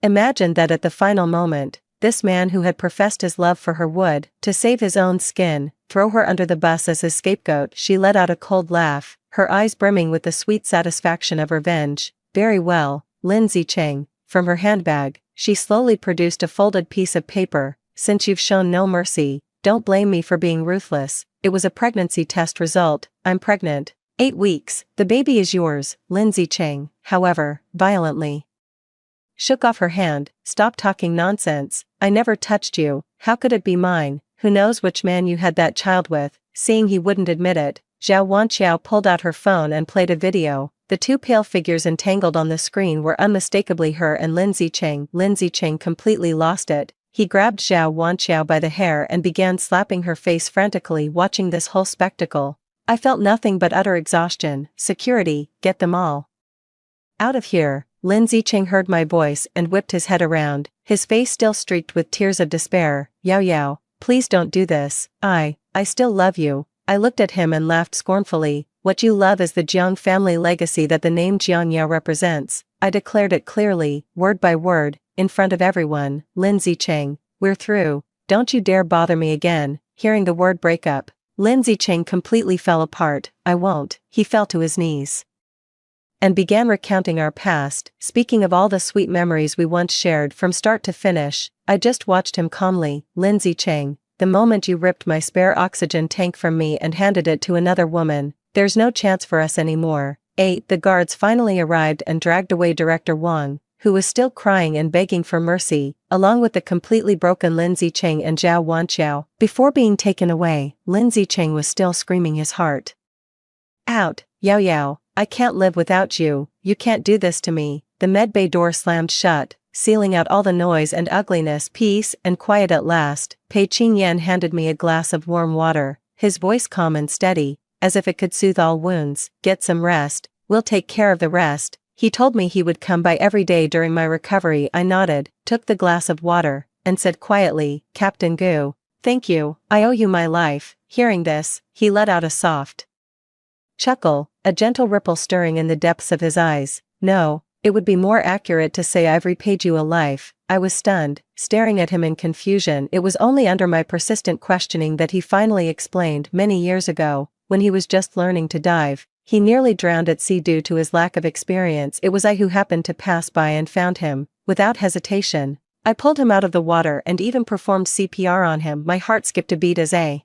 imagined that at the final moment, this man who had professed his love for her would, to save his own skin, throw her under the bus as his scapegoat. She let out a cold laugh, her eyes brimming with the sweet satisfaction of revenge. "Very well, Lin Ziqing." From her handbag, she slowly produced a folded piece of paper. "Since you've shown no mercy, don't blame me for being ruthless. It was a pregnancy test result. I'm pregnant. 8 weeks. The baby is yours." Lin Ziqing, however, violently shook off her hand. "Stop talking nonsense. I never touched you. How could it be mine? Who knows which man you had that child with?" Seeing he wouldn't admit it, Zhao Wanqiao pulled out her phone and played a video. The two pale figures entangled on the screen were unmistakably her and Lin Ziqing. Lin Ziqing completely lost it. He grabbed Zhao Wanqiao by the hair and began slapping her face frantically. Watching this whole spectacle, I felt nothing but utter exhaustion. "Security, get them all out of here." Lin Ziqing heard my voice and whipped his head around, his face still streaked with tears of despair. "Yao Yao, please don't do this. I still love you." I looked at him and laughed scornfully. "What you love is the Jiang family legacy that the name Jiang Yao represents." I declared it clearly, word by word, in front of everyone. "Lin Ziqing, we're through. Don't you dare bother me again." Hearing the word break up, Lin Ziqing completely fell apart. "I won't." He fell to his knees and began recounting our past, speaking of all the sweet memories we once shared from start to finish. I just watched him calmly. "Lin Ziqing, the moment you ripped my spare oxygen tank from me and handed it to another woman, there's no chance for us anymore." 8. The guards finally arrived and dragged away Director Wang, who was still crying and begging for mercy, along with the completely broken Lin Ziqing and Zhao Wanqiao. Before being taken away, Lin Ziqing was still screaming his heart out. "Yao Yao, I can't live without you. You can't do this to me." The medbay door slammed shut, sealing out all the noise and ugliness. Peace and quiet at last. Pei Qingyan handed me a glass of warm water, his voice calm and steady, as if it could soothe all wounds. "Get some rest. We'll take care of the rest." He told me he would come by every day during my recovery. I nodded, took the glass of water, and said quietly, "Captain Gu, thank you. I owe you my life." Hearing this, he let out a soft chuckle, a gentle ripple stirring in the depths of his eyes. "No, it would be more accurate to say I've repaid you a life." I was stunned, staring at him in confusion. It was only under my persistent questioning that he finally explained. Many years ago, when he was just learning to dive, he nearly drowned at sea due to his lack of experience. It was I who happened to pass by and found him. Without hesitation, I pulled him out of the water and even performed CPR on him. My heart skipped a beat as a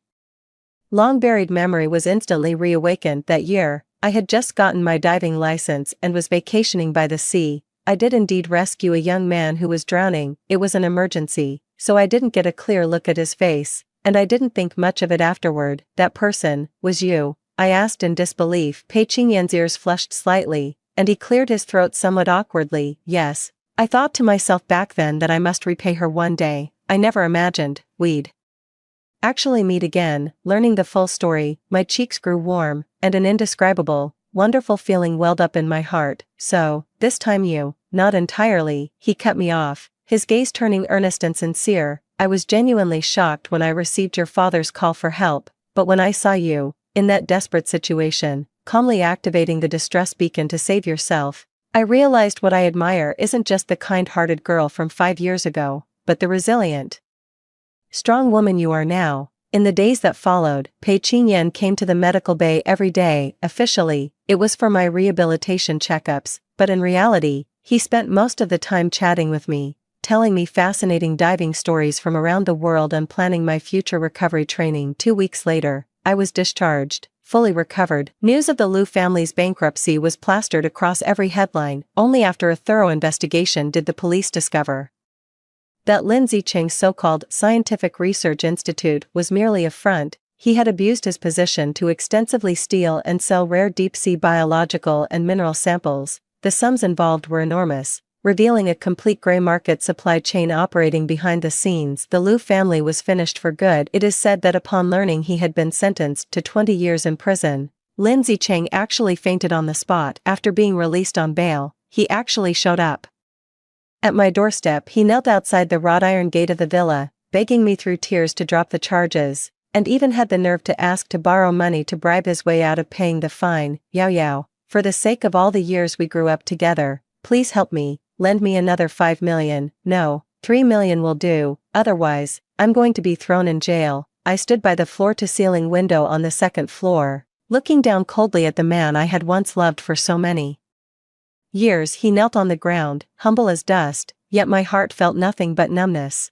long-buried memory was instantly reawakened. That year, I had just gotten my diving license and was vacationing by the sea. I did indeed rescue a young man who was drowning. It was an emergency, so I didn't get a clear look at his face, and I didn't think much of it afterward. "That person was you?" I asked in disbelief. Pei Qingyan's ears flushed slightly, and he cleared his throat somewhat awkwardly. "Yes. I thought to myself back then that I must repay her one day. I never imagined we'd actually meet again." Learning the full story, my cheeks grew warm, and an indescribable, wonderful feeling welled up in my heart. "So, this time you..." "Not entirely," he cut me off, his gaze turning earnest and sincere. "I was genuinely shocked when I received your father's call for help, but when I saw you, in that desperate situation, calmly activating the distress beacon to save yourself, I realized what I admire isn't just the kind-hearted girl from 5 years ago, but the resilient, strong woman you are now." In the days that followed, Pei Qingyan came to the medical bay every day. Officially, it was for my rehabilitation checkups, but in reality, he spent most of the time chatting with me, telling me fascinating diving stories from around the world and planning my future recovery training. 2 weeks later, I was discharged, fully recovered. News of the Liu family's bankruptcy was plastered across every headline. Only after a thorough investigation did the police discover that Lin Zicheng's so-called Scientific Research Institute was merely a front. He had abused his position to extensively steal and sell rare deep-sea biological and mineral samples. The sums involved were enormous, revealing a complete gray market supply chain operating behind the scenes. The Liu family was finished for good. It is said that upon learning he had been sentenced to 20 years in prison, Lin Zicheng actually fainted on the spot. After being released on bail, he actually showed up at my doorstep. He knelt outside the wrought iron gate of the villa, begging me through tears to drop the charges, and even had the nerve to ask to borrow money to bribe his way out of paying the fine. Yao Yao, for the sake of all the years we grew up together, please help me, lend me another 5 million, no, 3 million will do, otherwise, I'm going to be thrown in jail. I stood by the floor-to-ceiling window on the second floor, looking down coldly at the man I had once loved for so many years. He knelt on the ground, humble as dust, yet my heart felt nothing but numbness.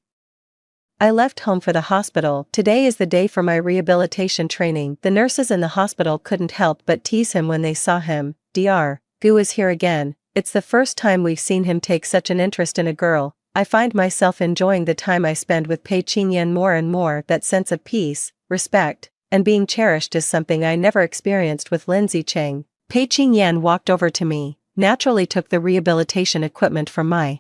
I left home for the hospital. Today is the day for my rehabilitation training. The nurses in the hospital couldn't help but tease him when they saw him. Dr. Gu is here again. It's the first time we've seen him take such an interest in a girl. I find myself enjoying the time I spend with Pei Qingyan more and more. That sense of peace, respect, and being cherished is something I never experienced with Lin Zicheng. Pei Qingyan walked over to me, naturally took the rehabilitation equipment from my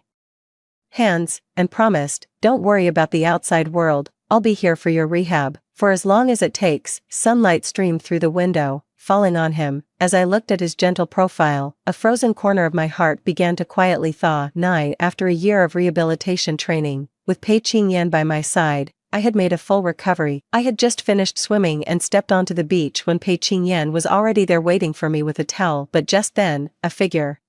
hands, and promised, "Don't worry about the outside world, I'll be here for your rehab, for as long as it takes." Sunlight streamed through the window, falling on him. As I looked at his gentle profile, a frozen corner of my heart began to quietly thaw. 9. After a year of rehabilitation training, with Pei Qingyan by my side, I had made a full recovery. I had just finished swimming and stepped onto the beach when Pei Qingyan was already there waiting for me with a towel. But just then, a figure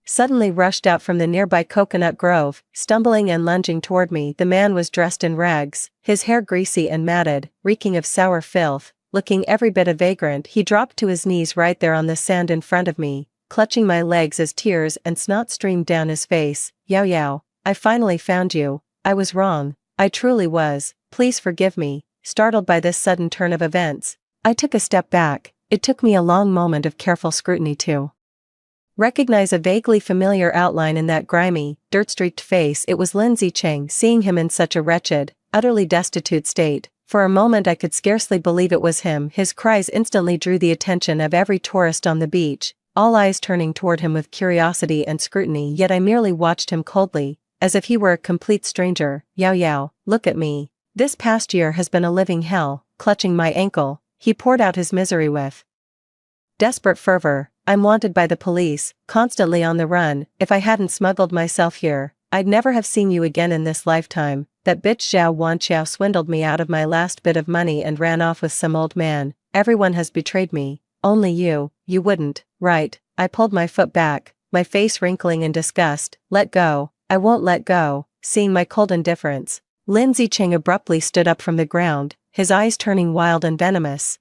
suddenly rushed out from the nearby coconut grove, stumbling and lunging toward me. The man was dressed in rags, his hair greasy and matted, reeking of sour filth, looking every bit a vagrant. He dropped to his knees right there on the sand in front of me, clutching my legs as tears and snot streamed down his face. "Yao Yao, I finally found you. I was wrong. I truly was. Please forgive me." Startled by this sudden turn of events, I took a step back. It took me a long moment of careful scrutiny to recognize a vaguely familiar outline in that grimy, dirt-streaked face. It was Lin Zicheng. Seeing him in such a wretched, utterly destitute state, for a moment I could scarcely believe it was him. His cries instantly drew the attention of every tourist on the beach, all eyes turning toward him with curiosity and scrutiny. Yet I merely watched him coldly, as if he were a complete stranger. "Yao Yao, look at me. This past year has been a living hell." Clutching my ankle, he poured out his misery with desperate fervor. "I'm wanted by the police, constantly on the run. If I hadn't smuggled myself here, I'd never have seen you again in this lifetime. That bitch Zhao Wanqiao swindled me out of my last bit of money and ran off with some old man. Everyone has betrayed me. Only you wouldn't, right?" I pulled my foot back, my face wrinkling in disgust. "Let go. I won't let go." Seeing my cold indifference, Lin Zicheng abruptly stood up from the ground, his eyes turning wild and venomous.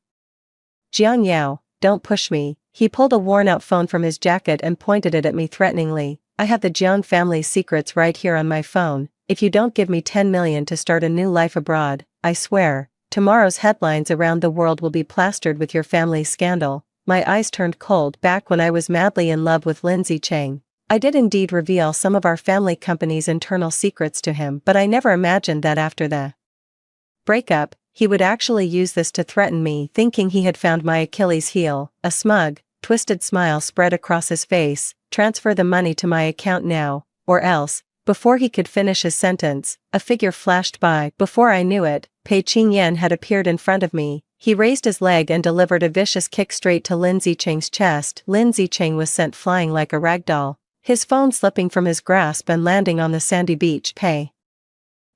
"Jiang Yao, don't push me." He pulled a worn-out phone from his jacket and pointed it at me threateningly. "I have the Jiang family's secrets right here on my phone. If you don't give me 10 million to start a new life abroad, I swear, tomorrow's headlines around the world will be plastered with your family's scandal." My eyes turned cold. Back when I was madly in love with Lin Zicheng, I did indeed reveal some of our family company's internal secrets to him, but I never imagined that after the breakup, he would actually use this to threaten me. Thinking he had found my Achilles heel, a smug, twisted smile spread across his face. "Transfer the money to my account now, or else." Before he could finish his sentence, a figure flashed by. Before I knew it, Pei Qingyan had appeared in front of me. He raised his leg and delivered a vicious kick straight to Lin Zicheng's chest. Lin Zicheng was sent flying like a rag doll, his phone slipping from his grasp and landing on the sandy beach. Pei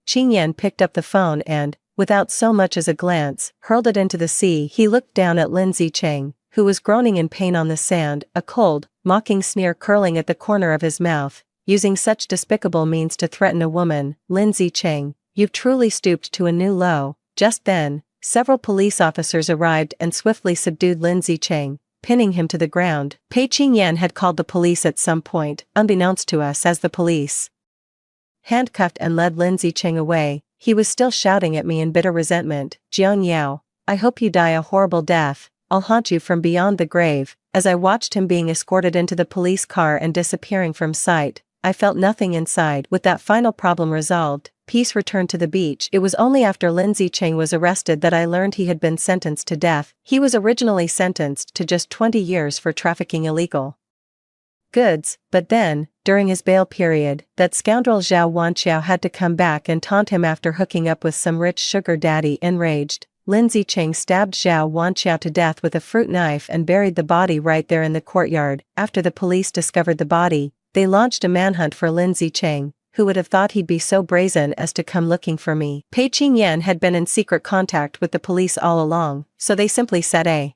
Qingyan picked up the phone and, without so much as a glance, hurled it into the sea. He looked down at Lin Zicheng, who was groaning in pain on the sand, a cold, mocking sneer curling at the corner of his mouth. "Using such despicable means to threaten a woman, Lin Zicheng, you've truly stooped to a new low." Just then, several police officers arrived and swiftly subdued Lin Zicheng, pinning him to the ground. Pei Qingyan had called the police at some point, unbeknownst to us, as the police handcuffed and led Lin Zicheng away. He was still shouting at me in bitter resentment, "Jiang Yao, I hope you die a horrible death, I'll haunt you from beyond the grave." As I watched him being escorted into the police car and disappearing from sight, I felt nothing inside. With that final problem resolved, peace returned to the beach. It was only after Lin Zicheng was arrested that I learned he had been sentenced to death. He was originally sentenced to just 20 years for trafficking illegal goods, but then, during his bail period, that scoundrel Zhao Wanqiao had to come back and taunt him after hooking up with some rich sugar daddy. Enraged, Lin Zicheng stabbed Zhao Wanqiao to death with a fruit knife and buried the body right there in the courtyard. After the police discovered the body, they launched a manhunt for Lin Zicheng. Who would have thought he'd be so brazen as to come looking for me? Pei Qingyan had been in secret contact with the police all along, so they simply set a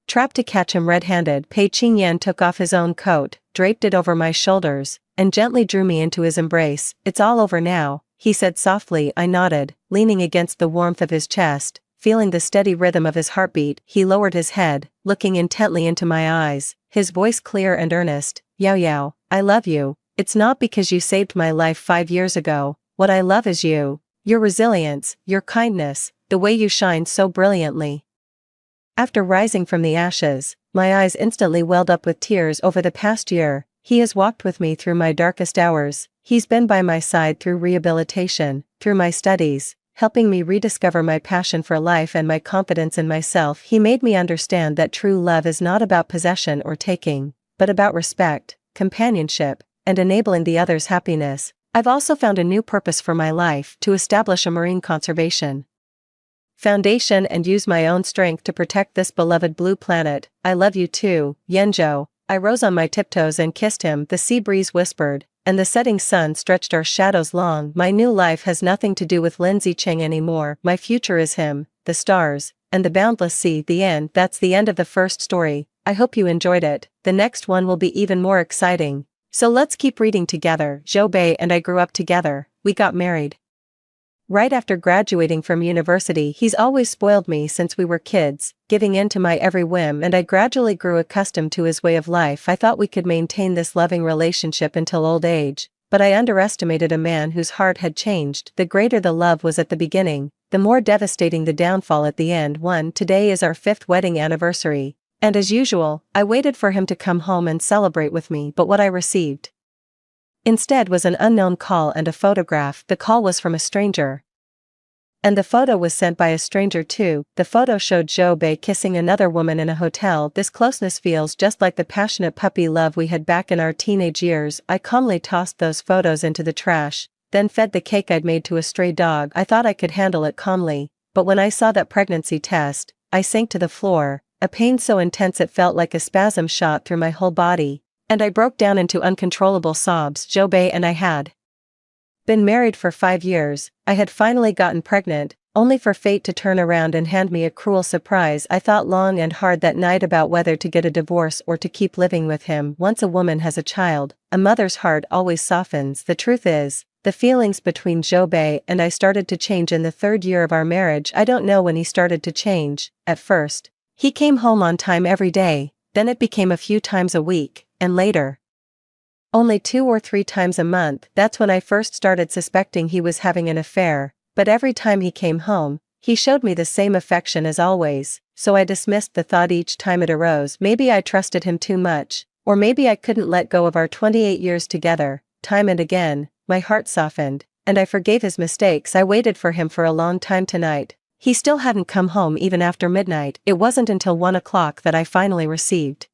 trap to catch him red-handed. Pei Qingyan took off his own coat, draped it over my shoulders, and gently drew me into his embrace. "It's all over now," he said softly. I nodded, leaning against the warmth of his chest, feeling the steady rhythm of his heartbeat. He lowered his head, looking intently into my eyes, his voice clear and earnest. "Yao Yao, I love you. It's not because you saved my life 5 years ago. What I love is you. Your resilience, your kindness, the way you shine so brilliantly." After rising from the ashes, my eyes instantly welled up with tears. Over the past year, he has walked with me through my darkest hours. He's been by my side through rehabilitation, through my studies, helping me rediscover my passion for life and my confidence in myself. He made me understand that true love is not about possession or taking, but about respect, companionship, and enabling the other's happiness. I've also found a new purpose for my life: to establish a marine conservation foundation and use my own strength to protect this beloved blue planet. "I love you too, Yanzhou." I rose on my tiptoes and kissed him. The sea breeze whispered, and the setting sun stretched our shadows long. My new life has nothing to do with Lin Zicheng anymore. My future is him, the stars, and the boundless sea. The end. That's the end of the first story. I hope you enjoyed it. The next one will be even more exciting. So let's keep reading together. Zhou Bei and I grew up together. We got married right after graduating from university. He's always spoiled me since we were kids, giving in to my every whim, and I gradually grew accustomed to his way of life. I thought we could maintain this loving relationship until old age, but I underestimated a man whose heart had changed. The greater the love was at the beginning, the more devastating the downfall at the end. Today is our 5th wedding anniversary, and as usual, I waited for him to come home and celebrate with me, but what I received instead was an unknown call and a photograph. The call was from a stranger, and the photo was sent by a stranger too. The photo showed Zhou Bei kissing another woman in a hotel. This closeness feels just like the passionate puppy love we had back in our teenage years. I calmly tossed those photos into the trash, then fed the cake I'd made to a stray dog. I thought I could handle it calmly, but when I saw that pregnancy test, I sank to the floor, a pain so intense it felt like a spasm shot through my whole body, and I broke down into uncontrollable sobs. Zhou Bei and I had been married for 5 years. I had finally gotten pregnant, only for fate to turn around and hand me a cruel surprise. I thought long and hard that night about whether to get a divorce or to keep living with him. Once a woman has a child, a mother's heart always softens. The truth is, the feelings between Zhou Bei and I started to change in the 3rd year of our marriage. I don't know when he started to change. At first, he came home on time every day, then it became a few times a week, and later, only 2 or 3 times a month. That's when I first started suspecting he was having an affair, but every time he came home, he showed me the same affection as always, so I dismissed the thought each time it arose. Maybe I trusted him too much, or maybe I couldn't let go of our 28 years together. Time and again, my heart softened, and I forgave his mistakes. I waited for him for a long time. Tonight, he still hadn't come home even after midnight. It wasn't until 1 o'clock that I finally received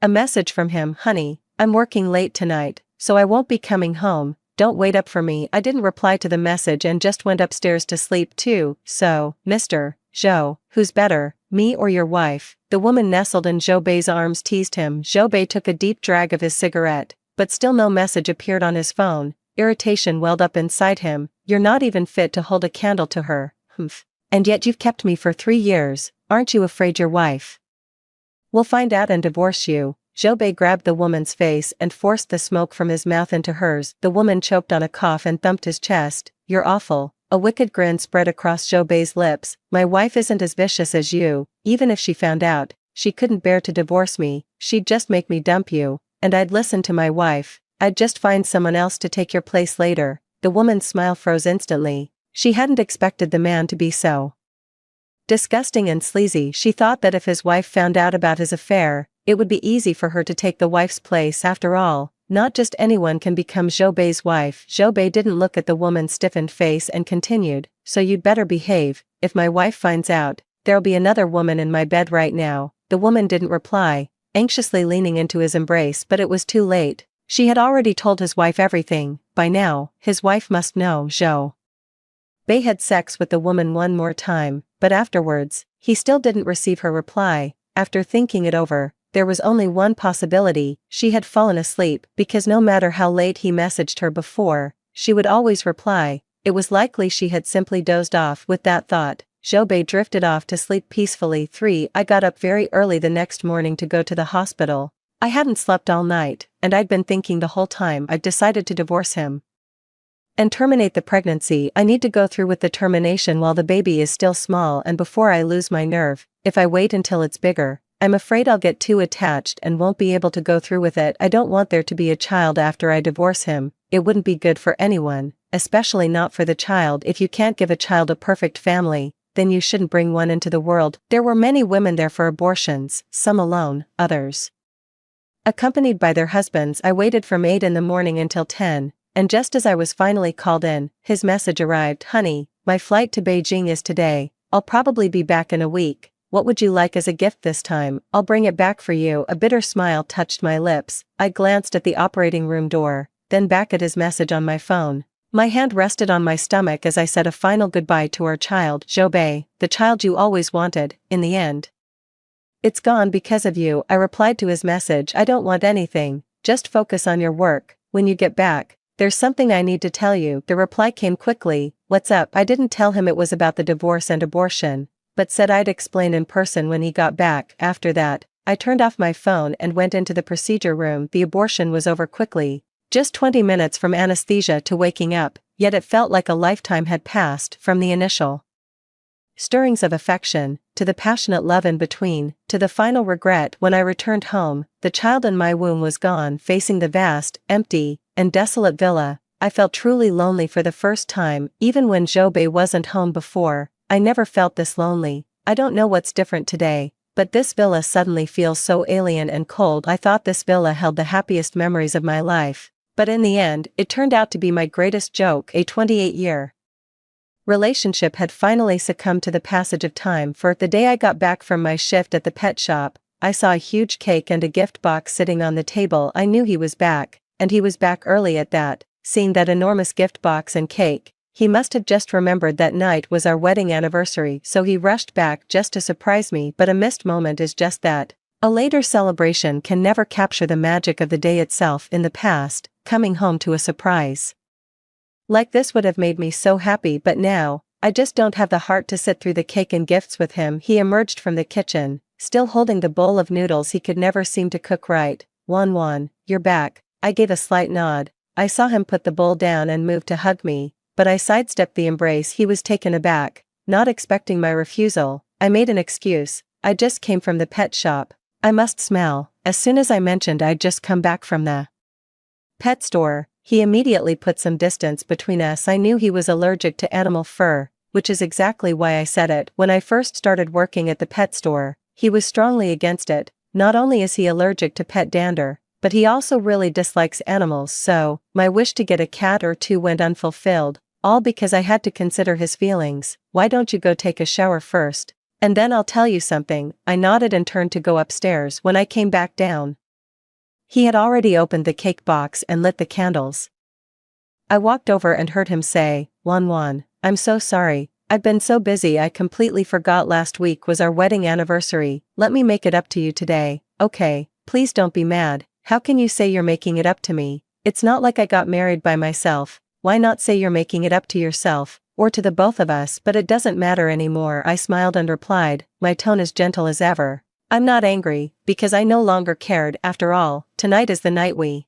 a message from him. "Honey, I'm working late tonight, so I won't be coming home. Don't wait up for me." I didn't reply to the message and just went upstairs to sleep too. "So, Mr. Zhou, who's better, me or your wife?" The woman nestled in Zhou Bei's arms teased him. Zhou Bei took a deep drag of his cigarette, but still no message appeared on his phone. Irritation welled up inside him. "You're not even fit to hold a candle to her. Humph. And yet you've kept me for 3 years. Aren't you afraid your wife will find out and divorce you?" Zhou Bei grabbed the woman's face and forced the smoke from his mouth into hers. The woman choked on a cough and thumped his chest. "You're awful. A wicked grin spread across Jobei's lips. My wife isn't as vicious as you. Even if she found out, she couldn't bear to divorce me. She'd just make me dump you, and I'd listen to my wife. I'd just find someone else to take your place later. The woman's smile froze instantly. She hadn't expected the man to be so disgusting and sleazy. She thought that if his wife found out about his affair, it would be easy for her to take the wife's place. After all, not just anyone can become Jobei's wife. Jobei didn't look at the woman's stiffened face and continued, so you'd better behave. If my wife finds out, there'll be another woman in my bed right now. The woman didn't reply, anxiously leaning into his embrace, but it was too late. She had already told his wife everything. By now, his wife must know. Jobei had sex with the woman one more time, but afterwards, he still didn't receive her reply. After thinking it over, there was only one possibility: she had fallen asleep, because no matter how late he messaged her before, she would always reply. It was likely she had simply dozed off. With that thought, Jobei drifted off to sleep peacefully. 3. I got up very early the next morning to go to the hospital. I hadn't slept all night, and I'd been thinking the whole time I'd decided to divorce him and terminate the pregnancy. I need to go through with the termination while the baby is still small and before I lose my nerve. If I wait until it's bigger, I'm afraid I'll get too attached and won't be able to go through with it. I don't want there to be a child after I divorce him. It wouldn't be good for anyone, especially not for the child. If you can't give a child a perfect family, then you shouldn't bring one into the world. There were many women there for abortions, some alone, others accompanied by their husbands. I waited from 8 in the morning until 10, and just as I was finally called in, his message arrived. Honey, my flight to Beijing is today. I'll probably be back in a week. What would you like as a gift this time? I'll bring it back for you. A bitter smile touched my lips. I glanced at the operating room door, then back at his message on my phone. My hand rested on my stomach as I said a final goodbye to our child. Jobei, the child you always wanted, in the end, it's gone because of you. I replied to his message. I don't want anything, just focus on your work. When you get back, there's something I need to tell you. The reply came quickly. What's up? I didn't tell him it was about the divorce and abortion, but said I'd explain in person when he got back. After that, I turned off my phone and went into the procedure room. The abortion was over quickly, just 20 minutes from anesthesia to waking up, yet it felt like a lifetime had passed. From the initial stirrings of affection, to the passionate love in between, to the final regret when I returned home, the child in my womb was gone. Facing the vast, empty, and desolate villa, I felt truly lonely for the first time. Even when Jobei wasn't home before, I never felt this lonely. I don't know what's different today, but this villa suddenly feels so alien and cold. I thought this villa held the happiest memories of my life, but in the end, it turned out to be my greatest joke. A 28-year relationship had finally succumbed to the passage of time. For the day I got back from my shift at the pet shop, I saw a huge cake and a gift box sitting on the table. I knew he was back, and he was back early at that. Seeing that enormous gift box and cake, he must have just remembered that night was our wedding anniversary, so he rushed back just to surprise me. But a missed moment is just that. A later celebration can never capture the magic of the day itself. In the past, coming home to a surprise like this would have made me so happy, but now, I just don't have the heart to sit through the cake and gifts with him. He emerged from the kitchen, still holding the bowl of noodles he could never seem to cook right. Wan, you're back. I gave a slight nod. I saw him put the bowl down and move to hug me, but I sidestepped the embrace. He was taken aback, not expecting my refusal. I made an excuse. I just came from the pet shop. I must smell. As soon as I mentioned I'd just come back from the pet store, he immediately put some distance between us. I knew he was allergic to animal fur, which is exactly why I said it. When I first started working at the pet store, he was strongly against it. Not only is he allergic to pet dander, but he also really dislikes animals, so my wish to get a cat or two went unfulfilled, all because I had to consider his feelings. Why don't you go take a shower first, and then I'll tell you something? I nodded and turned to go upstairs. When I came back down, he had already opened the cake box and lit the candles. I walked over and heard him say, Wan, I'm so sorry, I've been so busy I completely forgot last week was our wedding anniversary. Let me make it up to you today. Okay, please don't be mad. How can you say you're making it up to me? It's not like I got married by myself. Why not say you're making it up to yourself, or to the both of us? But it doesn't matter anymore. I smiled and replied, my tone as gentle as ever. I'm not angry, because I no longer cared. After all, tonight is the night we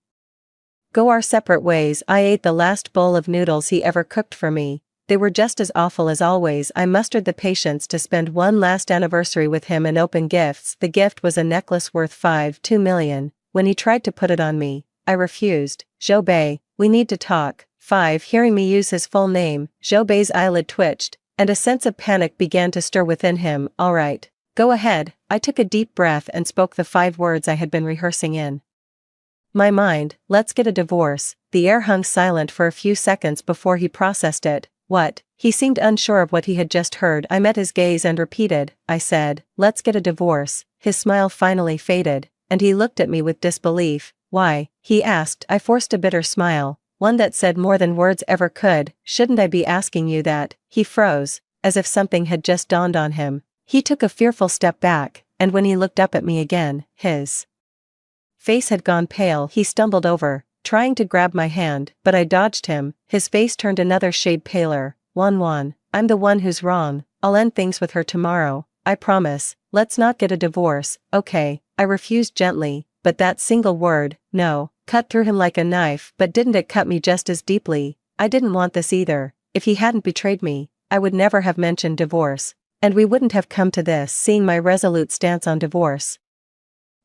go our separate ways. I ate the last bowl of noodles he ever cooked for me, they were just as awful as always. I mustered the patience to spend one last anniversary with him and open gifts. The gift was a necklace worth 2 million. When he tried to put it on me, I refused. Zhou Bei, we need to talk. 5. Hearing me use his full name, Zhou Bei's eyelid twitched, and a sense of panic began to stir within him. All right. Go ahead. I took a deep breath and spoke the 5 words I had been rehearsing in my mind. Let's get a divorce. The air hung silent for a few seconds before he processed it. What? He seemed unsure of what he had just heard. I met his gaze and repeated, I said, let's get a divorce. His smile finally faded, and he looked at me with disbelief. Why? He asked. I forced a bitter smile, one that said more than words ever could. Shouldn't I be asking you that? He froze, as if something had just dawned on him. He took a fearful step back, and when he looked up at me again, his face had gone pale. He stumbled over, trying to grab my hand, but I dodged him. His face turned another shade paler. Wan, I'm the one who's wrong. I'll end things with her tomorrow. I promise. Let's not get a divorce, okay? I refused gently, but that single word, no, cut through him like a knife. But didn't it cut me just as deeply? I didn't want this either. If he hadn't betrayed me, I would never have mentioned divorce, and we wouldn't have come to this. Seeing my resolute stance on divorce,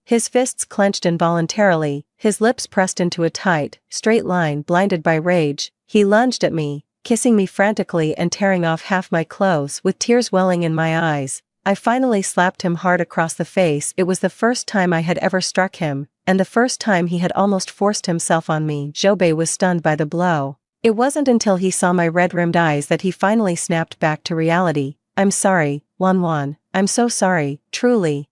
his fists clenched involuntarily, his lips pressed into a tight, straight line. Blinded by rage, he lunged at me, kissing me frantically and tearing off half my clothes. With tears welling in my eyes, I finally slapped him hard across the face. It was the first time I had ever struck him, and the first time he had almost forced himself on me. Zhou Bei was stunned by the blow. It wasn't until he saw my red-rimmed eyes that he finally snapped back to reality. I'm sorry, Wan. I'm so sorry, truly.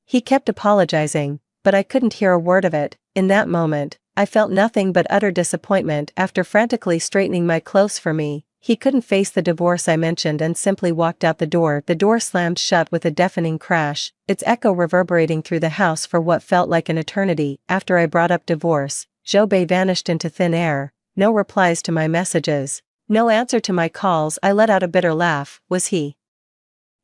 He kept apologizing, but I couldn't hear a word of it. In that moment, I felt nothing but utter disappointment. After frantically straightening my clothes for me, he couldn't face the divorce I mentioned and simply walked out the door. The door slammed shut with a deafening crash, its echo reverberating through the house for what felt like an eternity. After I brought up divorce, Zhou Bei vanished into thin air. No replies to my messages, no answer to my calls. I let out a bitter laugh. Was he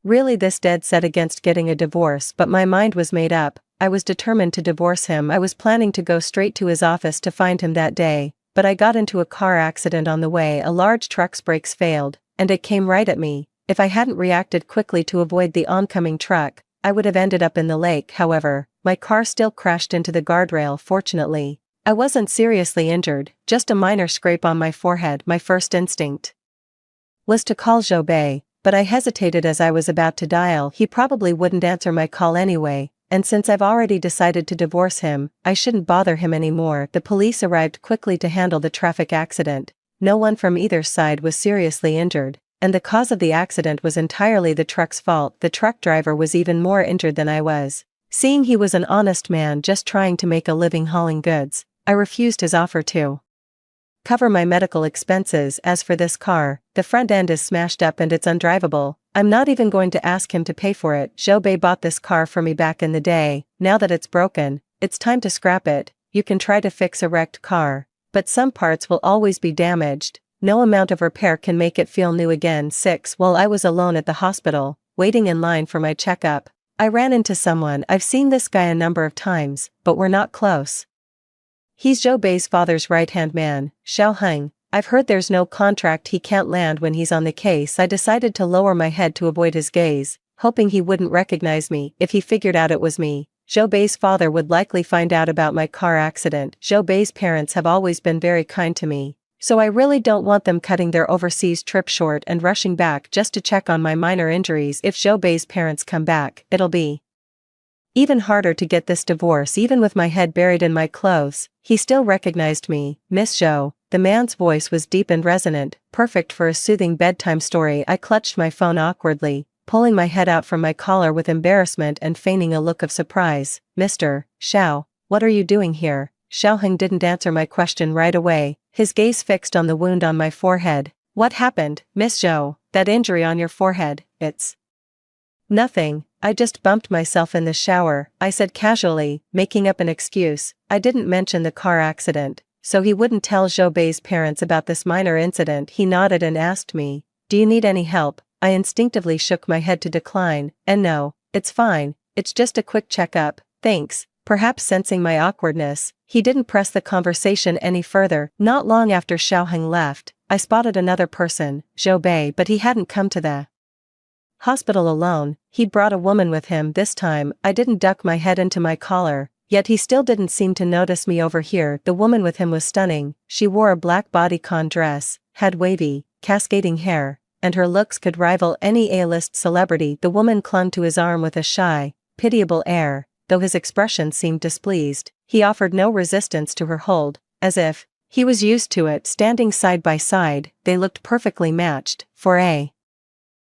really this dead set against getting a divorce? But my mind was made up. I was determined to divorce him. I was planning to go straight to his office to find him that day, but I got into a car accident on the way. A large truck's brakes failed, and it came right at me. If I hadn't reacted quickly to avoid the oncoming truck, I would have ended up in the lake. However, my car still crashed into the guardrail. Fortunately, I wasn't seriously injured, just a minor scrape on my forehead. My first instinct was to call Zhou Bei, but I hesitated as I was about to dial. He probably wouldn't answer my call anyway, and since I've already decided to divorce him, I shouldn't bother him anymore. The police arrived quickly to handle the traffic accident. No one from either side was seriously injured, and the cause of the accident was entirely the truck's fault. The truck driver was even more injured than I was. Seeing he was an honest man just trying to make a living hauling goods, I refused his offer to cover my medical expenses. As for this car, the front end is smashed up and it's undrivable. I'm not even going to ask him to pay for it. Zhou Bei bought this car for me back in the day. Now that it's broken, it's time to scrap it. You can try to fix a wrecked car, but some parts will always be damaged. No amount of repair can make it feel new again. 6. While I was alone at the hospital, waiting in line for my checkup, I ran into someone. I've seen this guy a number of times, but we're not close. He's Zhou Bei's father's right-hand man, Xiaoheng. I've heard there's no contract he can't land when he's on the case. I decided to lower my head to avoid his gaze, hoping he wouldn't recognize me. If he figured out it was me, Zhou Bei's father would likely find out about my car accident. Zhou Bei's parents have always been very kind to me, so I really don't want them cutting their overseas trip short and rushing back just to check on my minor injuries. If Zhou Bei's parents come back, it'll be even harder to get this divorce. Even with my head buried in my clothes, he still recognized me. Miss Zhou. The man's voice was deep and resonant, perfect for a soothing bedtime story. I clutched my phone awkwardly, pulling my head out from my collar with embarrassment and feigning a look of surprise. Mr. Xiao, what are you doing here? Xiaoheng didn't answer my question right away, his gaze fixed on the wound on my forehead. What happened, Miss Zhou? That injury on your forehead, it's nothing. I just bumped myself in the shower, I said casually, making up an excuse. I didn't mention the car accident, so he wouldn't tell Zhou Bei's parents about this minor incident. He nodded and asked me, do you need any help? I instinctively shook my head to decline. And no, it's fine, it's just a quick checkup, thanks. Perhaps sensing my awkwardness, he didn't press the conversation any further. Not long after Xiaoheng left, I spotted another person, Zhou, but he hadn't come to the hospital alone. He'd brought a woman with him this time. I didn't duck my head into my collar, yet he still didn't seem to notice me over here. The woman with him was stunning. She wore a black bodycon dress, had wavy, cascading hair, and her looks could rival any A-list celebrity. The woman clung to his arm with a shy, pitiable air, though his expression seemed displeased. He offered no resistance to her hold, as if he was used to it. Standing side by side, they looked perfectly matched. For a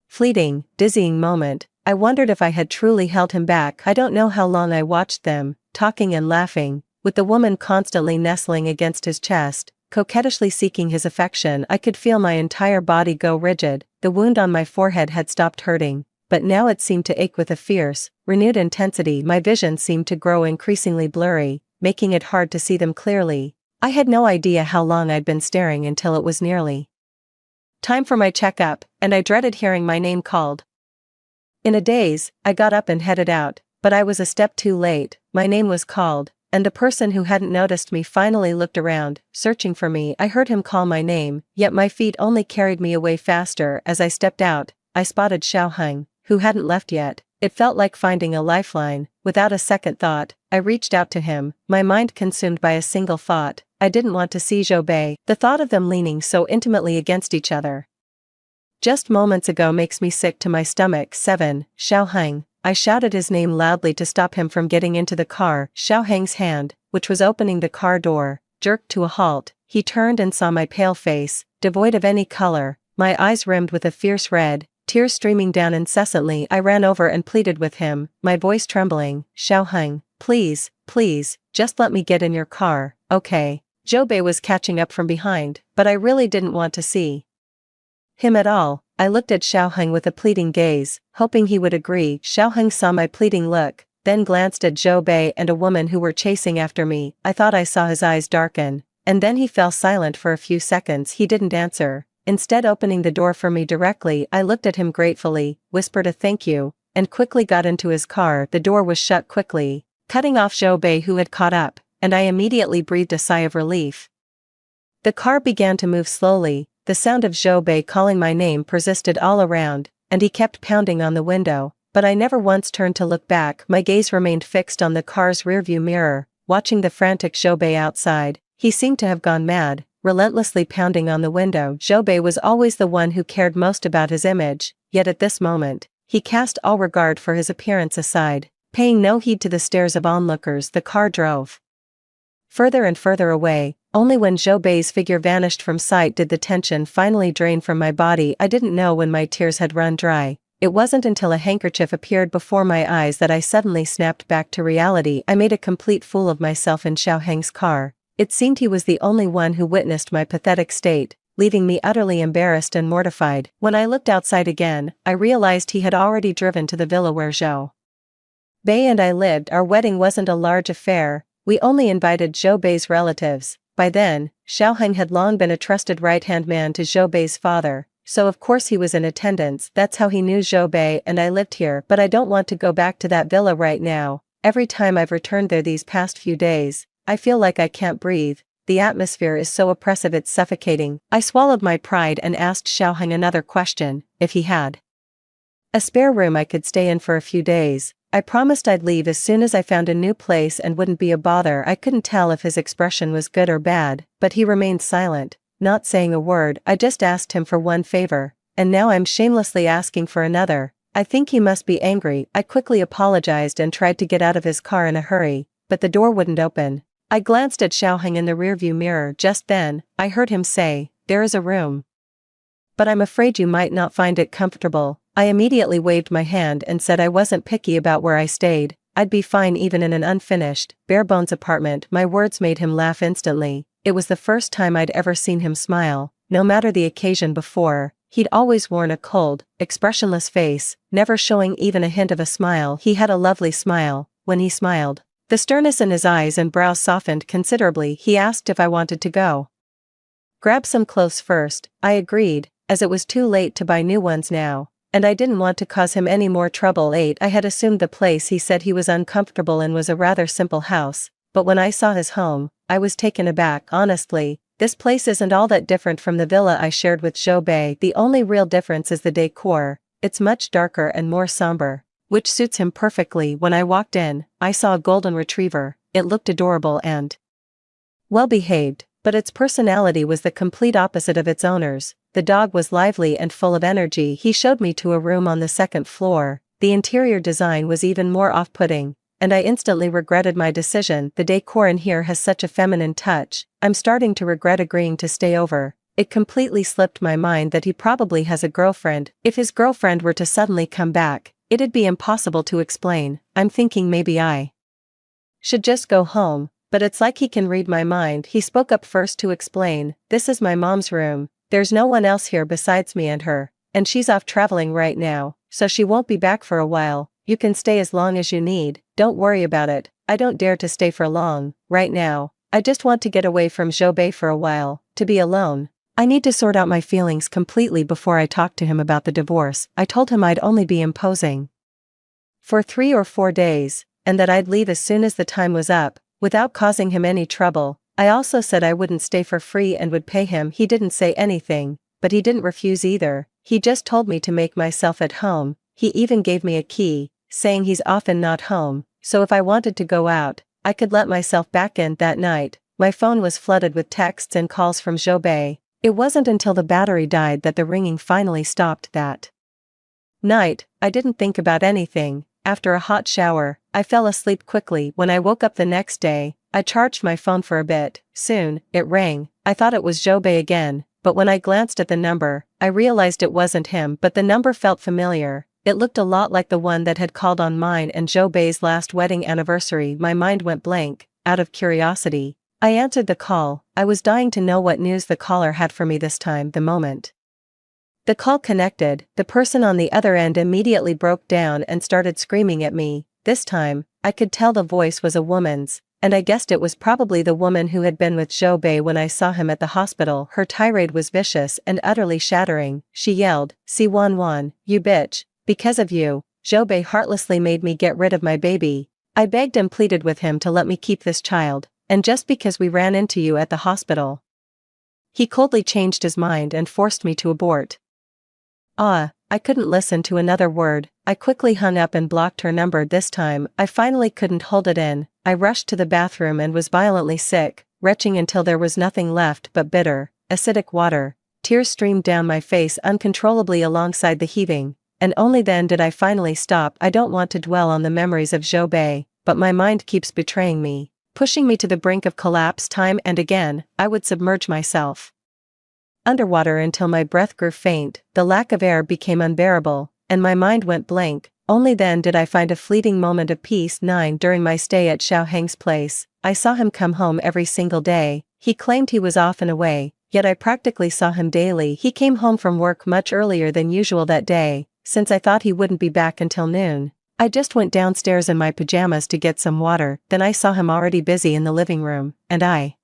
fleeting, dizzying moment, I wondered if I had truly held him back. I don't know how long I watched them, talking and laughing, with the woman constantly nestling against his chest, coquettishly seeking his affection. I could feel my entire body go rigid. The wound on my forehead had stopped hurting, but now it seemed to ache with a fierce, renewed intensity. My vision seemed to grow increasingly blurry, making it hard to see them clearly. I had no idea how long I'd been staring until it was nearly time for my checkup, and I dreaded hearing my name called. In a daze, I got up and headed out, but I was a step too late. My name was called, and the person who hadn't noticed me finally looked around, searching for me. I heard him call my name, yet my feet only carried me away faster. As I stepped out, I spotted Xiaoheng, who hadn't left yet. It felt like finding a lifeline. Without a second thought, I reached out to him, my mind consumed by a single thought. I didn't want to see Zhou. The thought of them leaning so intimately against each other just moments ago makes me sick to my stomach. 7. Xiaoheng. I shouted his name loudly to stop him from getting into the car. Xiaoheng's hand, which was opening the car door, jerked to a halt. He turned and saw my pale face, devoid of any color, my eyes rimmed with a fierce red, tears streaming down incessantly. I ran over and pleaded with him, my voice trembling. Xiaoheng, please, please, just let me get in your car, okay? Zhou was catching up from behind, but I really didn't want to see him at all. I looked at Xiaoheng with a pleading gaze, hoping he would agree. Xiaoheng saw my pleading look, then glanced at Zhou and a woman who were chasing after me. I thought I saw his eyes darken, and then he fell silent for a few seconds. He didn't answer, instead opening the door for me directly. I looked at him gratefully, whispered a thank you, and quickly got into his car. The door was shut quickly, cutting off Zhou, who had caught up, and I immediately breathed a sigh of relief. The car began to move slowly. The sound of Zhou calling my name persisted all around, and he kept pounding on the window, but I never once turned to look back. My gaze remained fixed on the car's rearview mirror, watching the frantic Zhou outside. He seemed to have gone mad, relentlessly pounding on the window. Zhou was always the one who cared most about his image, yet at this moment, he cast all regard for his appearance aside. Paying no heed to the stares of onlookers, the car drove further and further away. Only when Zhou figure vanished from sight did the tension finally drain from my body. I didn't know when my tears had run dry. It wasn't until a handkerchief appeared before my eyes that I suddenly snapped back to reality. I made a complete fool of myself in Xiaoheng's car. It seemed he was the only one who witnessed my pathetic state, leaving me utterly embarrassed and mortified. When I looked outside again, I realized he had already driven to the villa where Zhou and I lived. Our wedding wasn't a large affair. We only invited Zhou relatives. By then, Xiaoheng had long been a trusted right-hand man to Zhou father, so of course he was in attendance. That's how he knew Zhou and I lived here. But I don't want to go back to that villa right now. Every time I've returned there these past few days, I feel like I can't breathe. The atmosphere is so oppressive it's suffocating. I swallowed my pride and asked Xiaoheng another question, if he had a spare room I could stay in for a few days. I promised I'd leave as soon as I found a new place and wouldn't be a bother. I couldn't tell if his expression was good or bad, but he remained silent, not saying a word. I just asked him for one favor, and now I'm shamelessly asking for another. I think he must be angry. I quickly apologized and tried to get out of his car in a hurry, but the door wouldn't open. I glanced at Xiaoheng in the rearview mirror. Just then, I heard him say, "There is a room, but I'm afraid you might not find it comfortable." I immediately waved my hand and said I wasn't picky about where I stayed. I'd be fine even in an unfinished, bare-bones apartment. My words made him laugh instantly. It was the first time I'd ever seen him smile. No matter the occasion before, he'd always worn a cold, expressionless face, never showing even a hint of a smile. He had a lovely smile. When he smiled, the sternness in his eyes and brows softened considerably. He asked if I wanted to go grab some clothes first. I agreed, as it was too late to buy new ones now, and I didn't want to cause him any more trouble. 8. I had assumed the place he said he was uncomfortable in was a rather simple house, but when I saw his home, I was taken aback. Honestly, This place isn't all that different from the villa I shared with Jobei. The only real difference is the decor. It's much darker and more somber, which suits him perfectly. When I walked in, I saw a golden retriever. It looked adorable and well-behaved, but its personality was the complete opposite of its owners. The dog was lively and full of energy. He showed me to a room on the second floor. The interior design was even more off-putting, and I instantly regretted my decision. The decor in here has such a feminine touch. I'm starting to regret agreeing to stay over. It completely slipped my mind that he probably has a girlfriend. If his girlfriend were to suddenly come back, it'd be impossible to explain. I'm thinking maybe I should just go home, but it's like he can read my mind. He spoke up first to explain, "This is my mom's room. There's no one else here besides me and her, and she's off traveling right now, so she won't be back for a while. You can stay as long as you need, don't worry about it." I don't dare to stay for long, right now. I just want to get away from Jobei for a while, to be alone. I need to sort out my feelings completely before I talk to him about the divorce. I told him I'd only be imposing for 3 or 4 days, and that I'd leave as soon as the time was up, without causing him any trouble. I also said I wouldn't stay for free and would pay him. He didn't say anything, but he didn't refuse either. He just told me to make myself at home. He even gave me a key, saying he's often not home, so if I wanted to go out, I could let myself back in. That night, my phone was flooded with texts and calls from Jobei. It wasn't until the battery died that the ringing finally stopped. That night, I didn't think about anything. After a hot shower, I fell asleep quickly. When I woke up the next day, I charged my phone for a bit. Soon, it rang. I thought it was Jobei again, but when I glanced at the number, I realized it wasn't him. But the number felt familiar. It looked a lot like the one that had called on mine and Jobei's last wedding anniversary. My mind went blank. Out of curiosity, I answered the call. I was dying to know what news the caller had for me this time. The moment the call connected, the person on the other end immediately broke down and started screaming at me. This time, I could tell the voice was a woman's, and I guessed it was probably the woman who had been with Jobei when I saw him at the hospital. Her tirade was vicious and utterly shattering. She yelled, "Si-wan-wan, you bitch. Because of you, Jobei heartlessly made me get rid of my baby. I begged and pleaded with him to let me keep this child, and just because we ran into you at the hospital, he coldly changed his mind and forced me to abort." I couldn't listen to another word. I quickly hung up and blocked her number. This time, I finally couldn't hold it in. I rushed to the bathroom and was violently sick, retching until there was nothing left but bitter, acidic water. Tears streamed down my face uncontrollably alongside the heaving, and only then did I finally stop. I don't want to dwell on the memories of Jobei, but my mind keeps betraying me, pushing me to the brink of collapse. Time and again, I would submerge myself underwater until my breath grew faint. The lack of air became unbearable, and my mind went blank. Only then did I find a fleeting moment of peace. During my stay at Xiao Heng's place, I saw him come home every single day. He claimed he was off and away, yet I practically saw him daily. He came home from work much earlier than usual that day, since I thought he wouldn't be back until noon. I just went downstairs in my pajamas to get some water. Then I saw him already busy in the living room, and I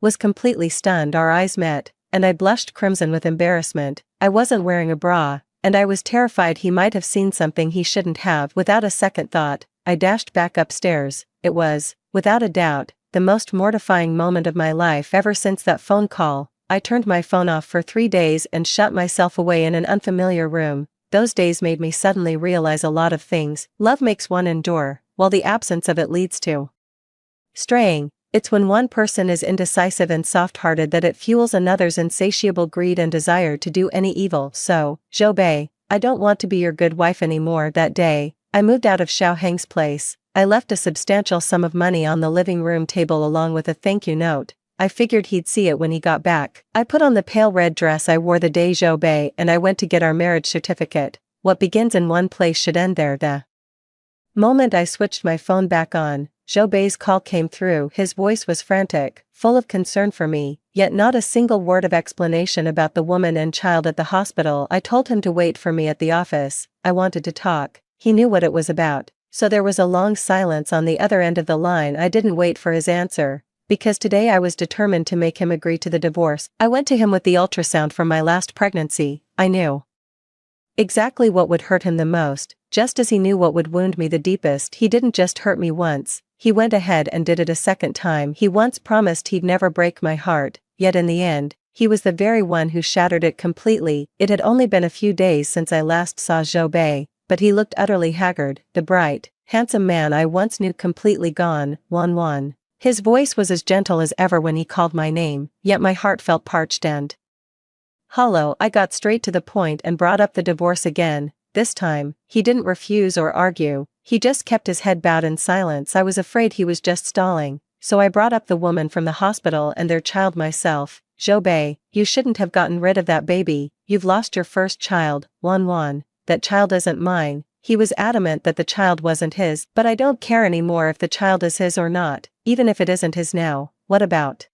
was completely stunned. Our eyes met, and I blushed crimson with embarrassment. I wasn't wearing a bra, and I was terrified he might have seen something he shouldn't have. Without a second thought, I dashed back upstairs. It was, without a doubt, the most mortifying moment of my life. Ever since that phone call, I turned my phone off for 3 days and shut myself away in an unfamiliar room. Those days made me suddenly realize a lot of things. Love makes one endure, while the absence of it leads to straying. It's when one person is indecisive and soft-hearted that it fuels another's insatiable greed and desire to do any evil. So, Jobei, I don't want to be your good wife anymore. That day, I moved out of Xiao Heng's place. I left a substantial sum of money on the living room table along with a thank you note. I figured he'd see it when he got back. I put on the pale red dress I wore the day Jobei and I went to get our marriage certificate. What begins in one place should end there. The moment I switched my phone back on, Jobei's call came through. His voice was frantic, full of concern for me, yet not a single word of explanation about the woman and child at the hospital. I told him to wait for me at the office. I wanted to talk. He knew what it was about. So there was a long silence on the other end of the line. I didn't wait for his answer, because today I was determined to make him agree to the divorce. I went to him with the ultrasound from my last pregnancy. I knew exactly what would hurt him the most, just as he knew what would wound me the deepest. He didn't just hurt me once, he went ahead and did it a second time. He once promised he'd never break my heart, yet in the end, he was the very one who shattered it completely. It had only been a few days since I last saw Zhou Bei, but he looked utterly haggard, the bright, handsome man I once knew completely gone. Wan. His voice was as gentle as ever when he called my name, yet my heart felt parched and hollow. I got straight to the point and brought up the divorce again. This time, he didn't refuse or argue, he just kept his head bowed in silence. I was afraid he was just stalling, so I brought up the woman from the hospital and their child myself. Zhou Bei, you shouldn't have gotten rid of that baby, you've lost your first child. Wan, that child isn't mine. He was adamant that the child wasn't his, but I don't care anymore if the child is his or not, even if it isn't his now. What about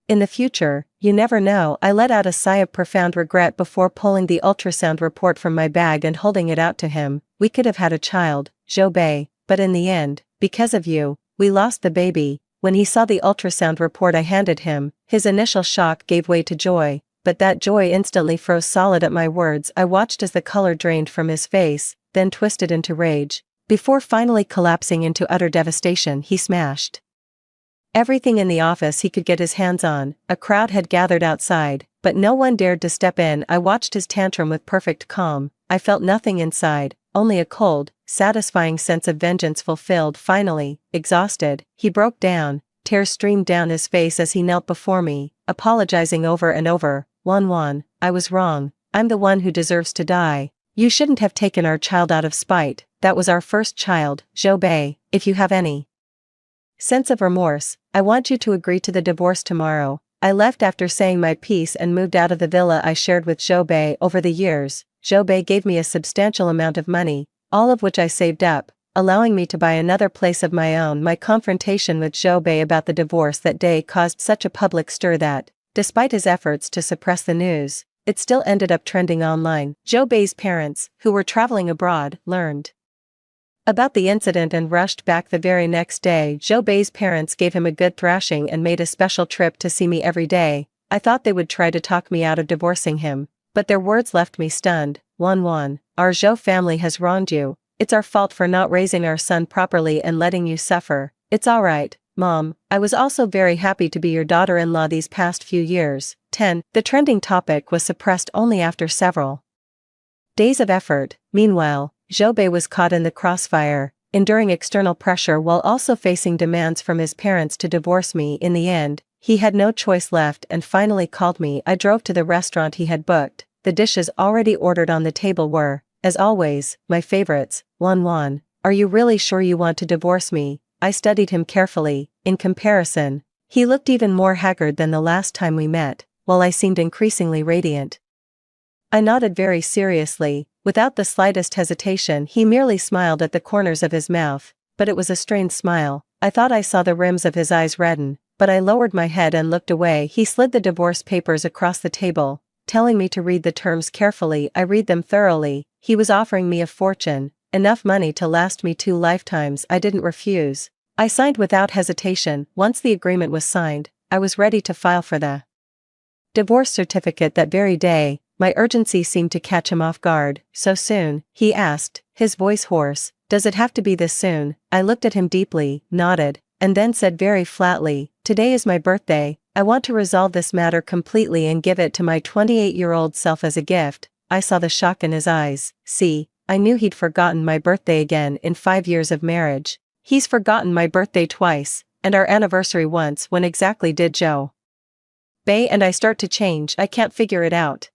in the future? You never know. I let out a sigh of profound regret before pulling the ultrasound report from my bag and holding it out to him. We could have had a child, Zhou Bei, but in the end, because of you, we lost the baby. When he saw the ultrasound report I handed him, his initial shock gave way to joy, but that joy instantly froze solid at my words. I watched as the color drained from his face, then twisted into rage, before finally collapsing into utter devastation. He smashed everything in the office he could get his hands on. A crowd had gathered outside, but no one dared to step in. I watched his tantrum with perfect calm. I felt nothing inside, only a cold, satisfying sense of vengeance fulfilled. Finally, exhausted, he broke down. Tears streamed down his face as he knelt before me, apologizing over and over. Wan, I was wrong. I'm the one who deserves to die. You shouldn't have taken our child out of spite. That was our first child. Zhou Bei, if you have any sense of remorse, I want you to agree to the divorce tomorrow. I left after saying my piece and moved out of the villa I shared with Zhou Bei. Over the years, Zhou Bei gave me a substantial amount of money, all of which I saved up, allowing me to buy another place of my own. My confrontation with Zhou Bei about the divorce that day caused such a public stir that, despite his efforts to suppress the news, it still ended up trending online. Zhou Bei's parents, who were traveling abroad, learned about the incident and rushed back the very next day. Zhou Bei's parents gave him a good thrashing and made a special trip to see me every day. I thought they would try to talk me out of divorcing him, but their words left me stunned. Wan, our Zhou family has wronged you. It's our fault for not raising our son properly and letting you suffer. It's alright, Mom. I was also very happy to be your daughter-in-law these past few years. 10. The trending topic was suppressed only after several days of effort. Meanwhile, Zhou Bei was caught in the crossfire, enduring external pressure while also facing demands from his parents to divorce me. In the end, he had no choice left and finally called me. I drove to the restaurant he had booked. The dishes already ordered on the table were, as always, my favorites. Wan, are you really sure you want to divorce me? I studied him carefully. In comparison, he looked even more haggard than the last time we met, while I seemed increasingly radiant. I nodded very seriously. Without the slightest hesitation, he merely smiled at the corners of his mouth, but it was a strained smile. I thought I saw the rims of his eyes redden, but I lowered my head and looked away. He slid the divorce papers across the table, telling me to read the terms carefully. I read them thoroughly. He was offering me a fortune, enough money to last me 2 lifetimes. I didn't refuse. I signed without hesitation. Once the agreement was signed, I was ready to file for the divorce certificate that very day. My urgency seemed to catch him off guard. So soon? He asked, his voice hoarse. Does it have to be this soon? I looked at him deeply, nodded, and then said very flatly, today is my birthday. I want to resolve this matter completely and give it to my 28-year-old self as a gift. I saw the shock in his eyes. See, I knew he'd forgotten my birthday again in 5 years of marriage. He's forgotten my birthday twice, and our anniversary once. When exactly did Zhou Bei and I start to change? I can't figure it out.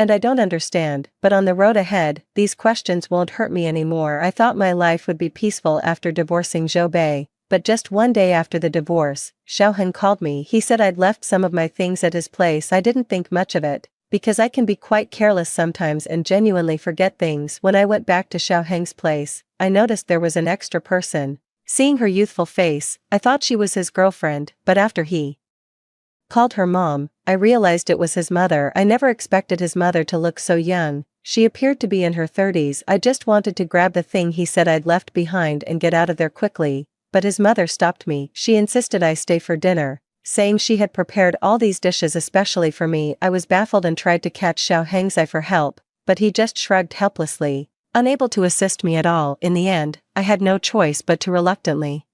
And I don't understand, but on the road ahead, these questions won't hurt me anymore. I thought my life would be peaceful after divorcing Zhou Bei, but just one day after the divorce, Xiaohen called me. He said I'd left some of my things at his place. I didn't think much of it, because I can be quite careless sometimes and genuinely forget things. When I went back to Xiaoheng's place, I noticed there was an extra person. Seeing her youthful face, I thought she was his girlfriend, but after he called her mom, I realized it was his mother. I never expected his mother to look so young. She appeared to be in her 30s. I just wanted to grab the thing he said I'd left behind and get out of there quickly, but his mother stopped me. She insisted I stay for dinner, saying she had prepared all these dishes especially for me. I was baffled and tried to catch Xiaoheng's eye for help, but he just shrugged helplessly, unable to assist me at all. In the end, I had no choice but to reluctantly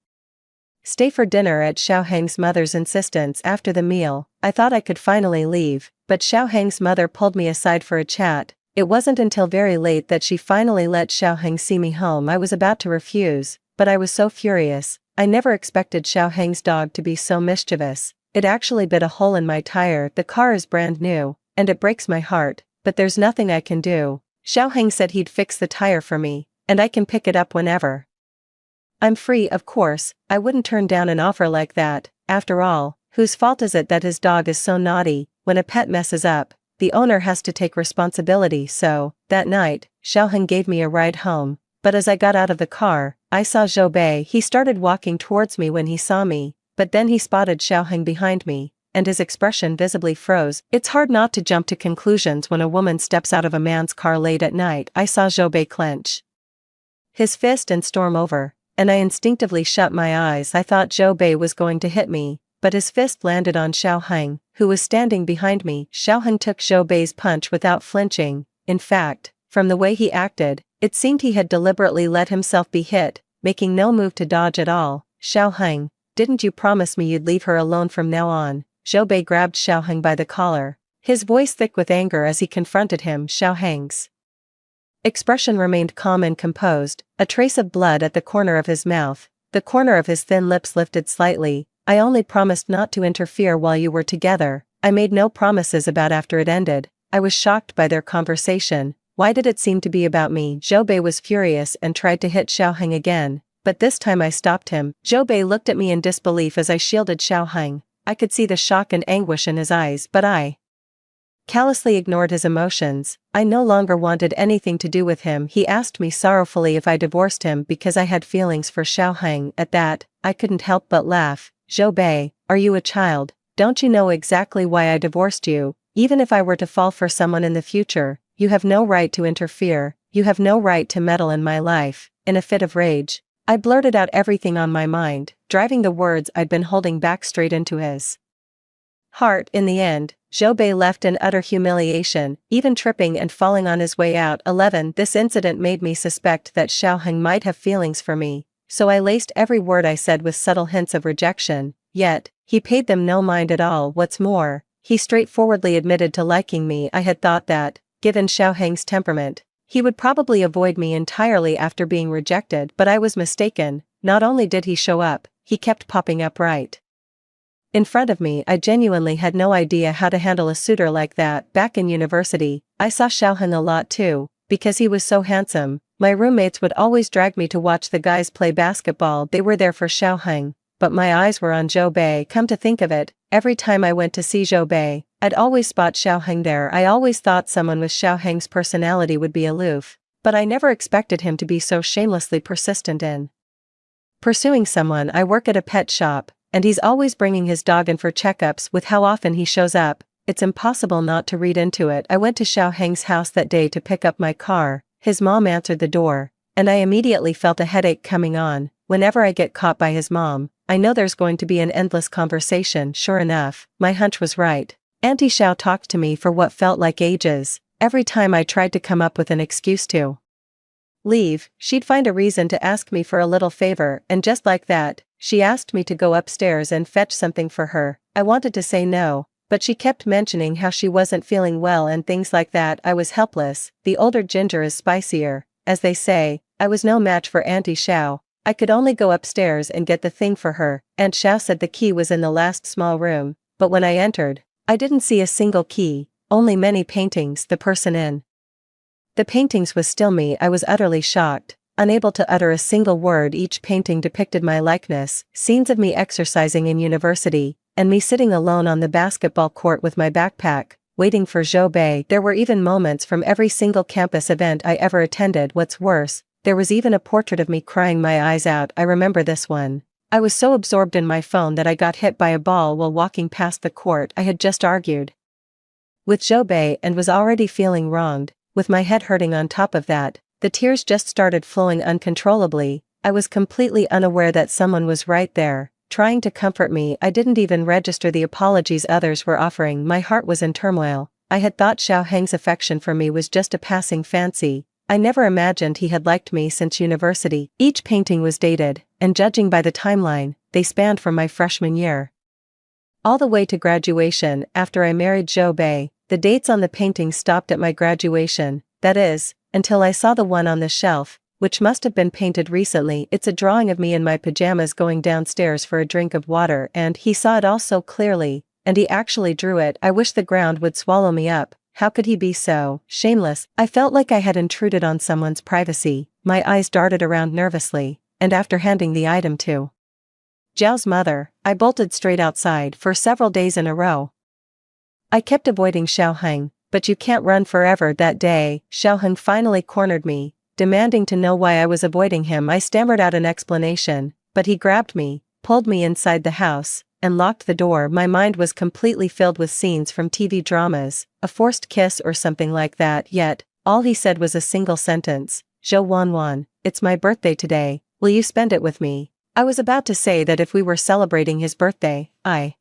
stay for dinner at Xiaoheng's mother's insistence. After the meal, I thought I could finally leave, but Xiaoheng's mother pulled me aside for a chat. It wasn't until very late that she finally let Xiaoheng see me home. I was about to refuse, but I was so furious. I never expected Xiaoheng's dog to be so mischievous. It actually bit a hole in my tire. The car is brand new, and it breaks my heart, but there's nothing I can do. Xiaoheng said he'd fix the tire for me, and I can pick it up whenever I'm free. Of course, I wouldn't turn down an offer like that. After all, whose fault is it that his dog is so naughty? When a pet messes up, the owner has to take responsibility. So, that night, Xiaoheng gave me a ride home, but as I got out of the car, I saw Zhou Bei. He started walking towards me when he saw me, but then he spotted Xiaoheng behind me, and his expression visibly froze. It's hard not to jump to conclusions when a woman steps out of a man's car late at night. I saw Zhou Bei clench his fist and storm over, and I instinctively shut my eyes. I thought Zhou Bei was going to hit me, but his fist landed on Xiaoheng, who was standing behind me. Xiaoheng took Zhou Bei's punch without flinching. In fact, from the way he acted, it seemed he had deliberately let himself be hit, making no move to dodge at all. Xiaoheng, didn't you promise me you'd leave her alone from now on? Zhou Bei grabbed Xiaoheng by the collar, his voice thick with anger as he confronted him. Xiaoheng's expression remained calm and composed, a trace of blood at the corner of his mouth. The corner of his thin lips lifted slightly. I only promised not to interfere while you were together. I made no promises about after it ended. I was shocked by their conversation. Why did it seem to be about me? Zhou Bei was furious and tried to hit Xiaoheng again, but this time I stopped him. Zhou Bei looked at me in disbelief as I shielded Xiaoheng. I could see the shock and anguish in his eyes, but I callously ignored his emotions. I no longer wanted anything to do with him. He asked me sorrowfully if I divorced him because I had feelings for Xiaoheng. At that, I couldn't help but laugh. Zhou Bei, are you a child? Don't you know exactly why I divorced you? Even if I were to fall for someone in the future, you have no right to interfere. You have no right to meddle in my life. In a fit of rage, I blurted out everything on my mind, driving the words I'd been holding back straight into his heart. In the end, Zhou Bei left in utter humiliation, even tripping and falling on his way out. 11. This incident made me suspect that Xiaoheng might have feelings for me, so I laced every word I said with subtle hints of rejection, yet, he paid them no mind at all. What's more, he straightforwardly admitted to liking me. I had thought that, given Xiaoheng's temperament, he would probably avoid me entirely after being rejected, but I was mistaken. Not only did he show up, he kept popping up right in front of me. I genuinely had no idea how to handle a suitor like that. Back in university, I saw Xiaoheng a lot too, because he was so handsome. My roommates would always drag me to watch the guys play basketball. They were there for Xiaoheng, but my eyes were on Zhou Bei. Come to think of it, every time I went to see Zhou Bei, I'd always spot Xiaoheng there. I always thought someone with Xiaoheng's personality would be aloof, but I never expected him to be so shamelessly persistent in pursuing someone. I work at a pet shop, and he's always bringing his dog in for checkups. With how often he shows up, it's impossible not to read into it. I went to Xiaoheng's house that day to pick up my car. His mom answered the door, and I immediately felt a headache coming on. Whenever I get caught by his mom, I know there's going to be an endless conversation. Sure enough, my hunch was right. Auntie Xiao talked to me for what felt like ages. Every time I tried to come up with an excuse to leave, she'd find a reason to ask me for a little favor, and just like that, she asked me to go upstairs and fetch something for her. I wanted to say no, but she kept mentioning how she wasn't feeling well and things like that. I was helpless. The older ginger is spicier, as they say. I was no match for Auntie Xiao. I could only go upstairs and get the thing for her. Aunt Xiao said the key was in the last small room, but when I entered, I didn't see a single key, only many paintings. The person in the paintings was still me. I was utterly shocked, unable to utter a single word. Each painting depicted my likeness, scenes of me exercising in university, and me sitting alone on the basketball court with my backpack, waiting for Zhou Bei. There were even moments from every single campus event I ever attended. What's worse, there was even a portrait of me crying my eyes out. I remember this one. I was so absorbed in my phone that I got hit by a ball while walking past the court. I had just argued with Zhou Bei and was already feeling wronged. With my head hurting on top of that, the tears just started flowing uncontrollably. I was completely unaware that someone was right there, trying to comfort me. I didn't even register the apologies others were offering. My heart was in turmoil. I had thought Xiaoheng's affection for me was just a passing fancy. I never imagined he had liked me since university. Each painting was dated, and judging by the timeline, they spanned from my freshman year all the way to graduation. After I married Zhou Bei, the dates on the painting stopped at my graduation, that is, until I saw the one on the shelf, which must have been painted recently. It's a drawing of me in my pajamas going downstairs for a drink of water, and he saw it all so clearly, and he actually drew it. I wish the ground would swallow me up. How could he be so shameless? I felt like I had intruded on someone's privacy. My eyes darted around nervously, and after handing the item to Zhao's mother, I bolted straight outside. For several days in a row I kept avoiding Xiaoheng, but you can't run forever. That day, Xiaoheng finally cornered me, demanding to know why I was avoiding him. I stammered out an explanation, but he grabbed me, pulled me inside the house, and locked the door. My mind was completely filled with scenes from TV dramas, a forced kiss or something like that, yet all he said was a single sentence: Zhou Wanwan, it's my birthday today, will you spend it with me? I was about to say that if we were celebrating his birthday, I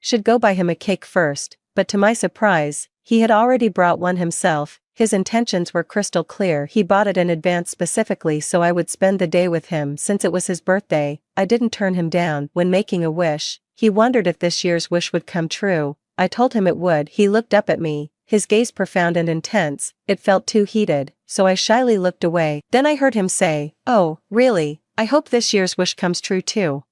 should go buy him a cake first, but to my surprise, he had already brought one himself. His intentions were crystal clear. He bought it in advance specifically so I would spend the day with him since it was his birthday. I didn't turn him down. When making a wish, he wondered if this year's wish would come true. I told him it would. He looked up at me, his gaze profound and intense. It felt too heated, so I shyly looked away. Then I heard him say, "Oh, really? I hope this year's wish comes true too."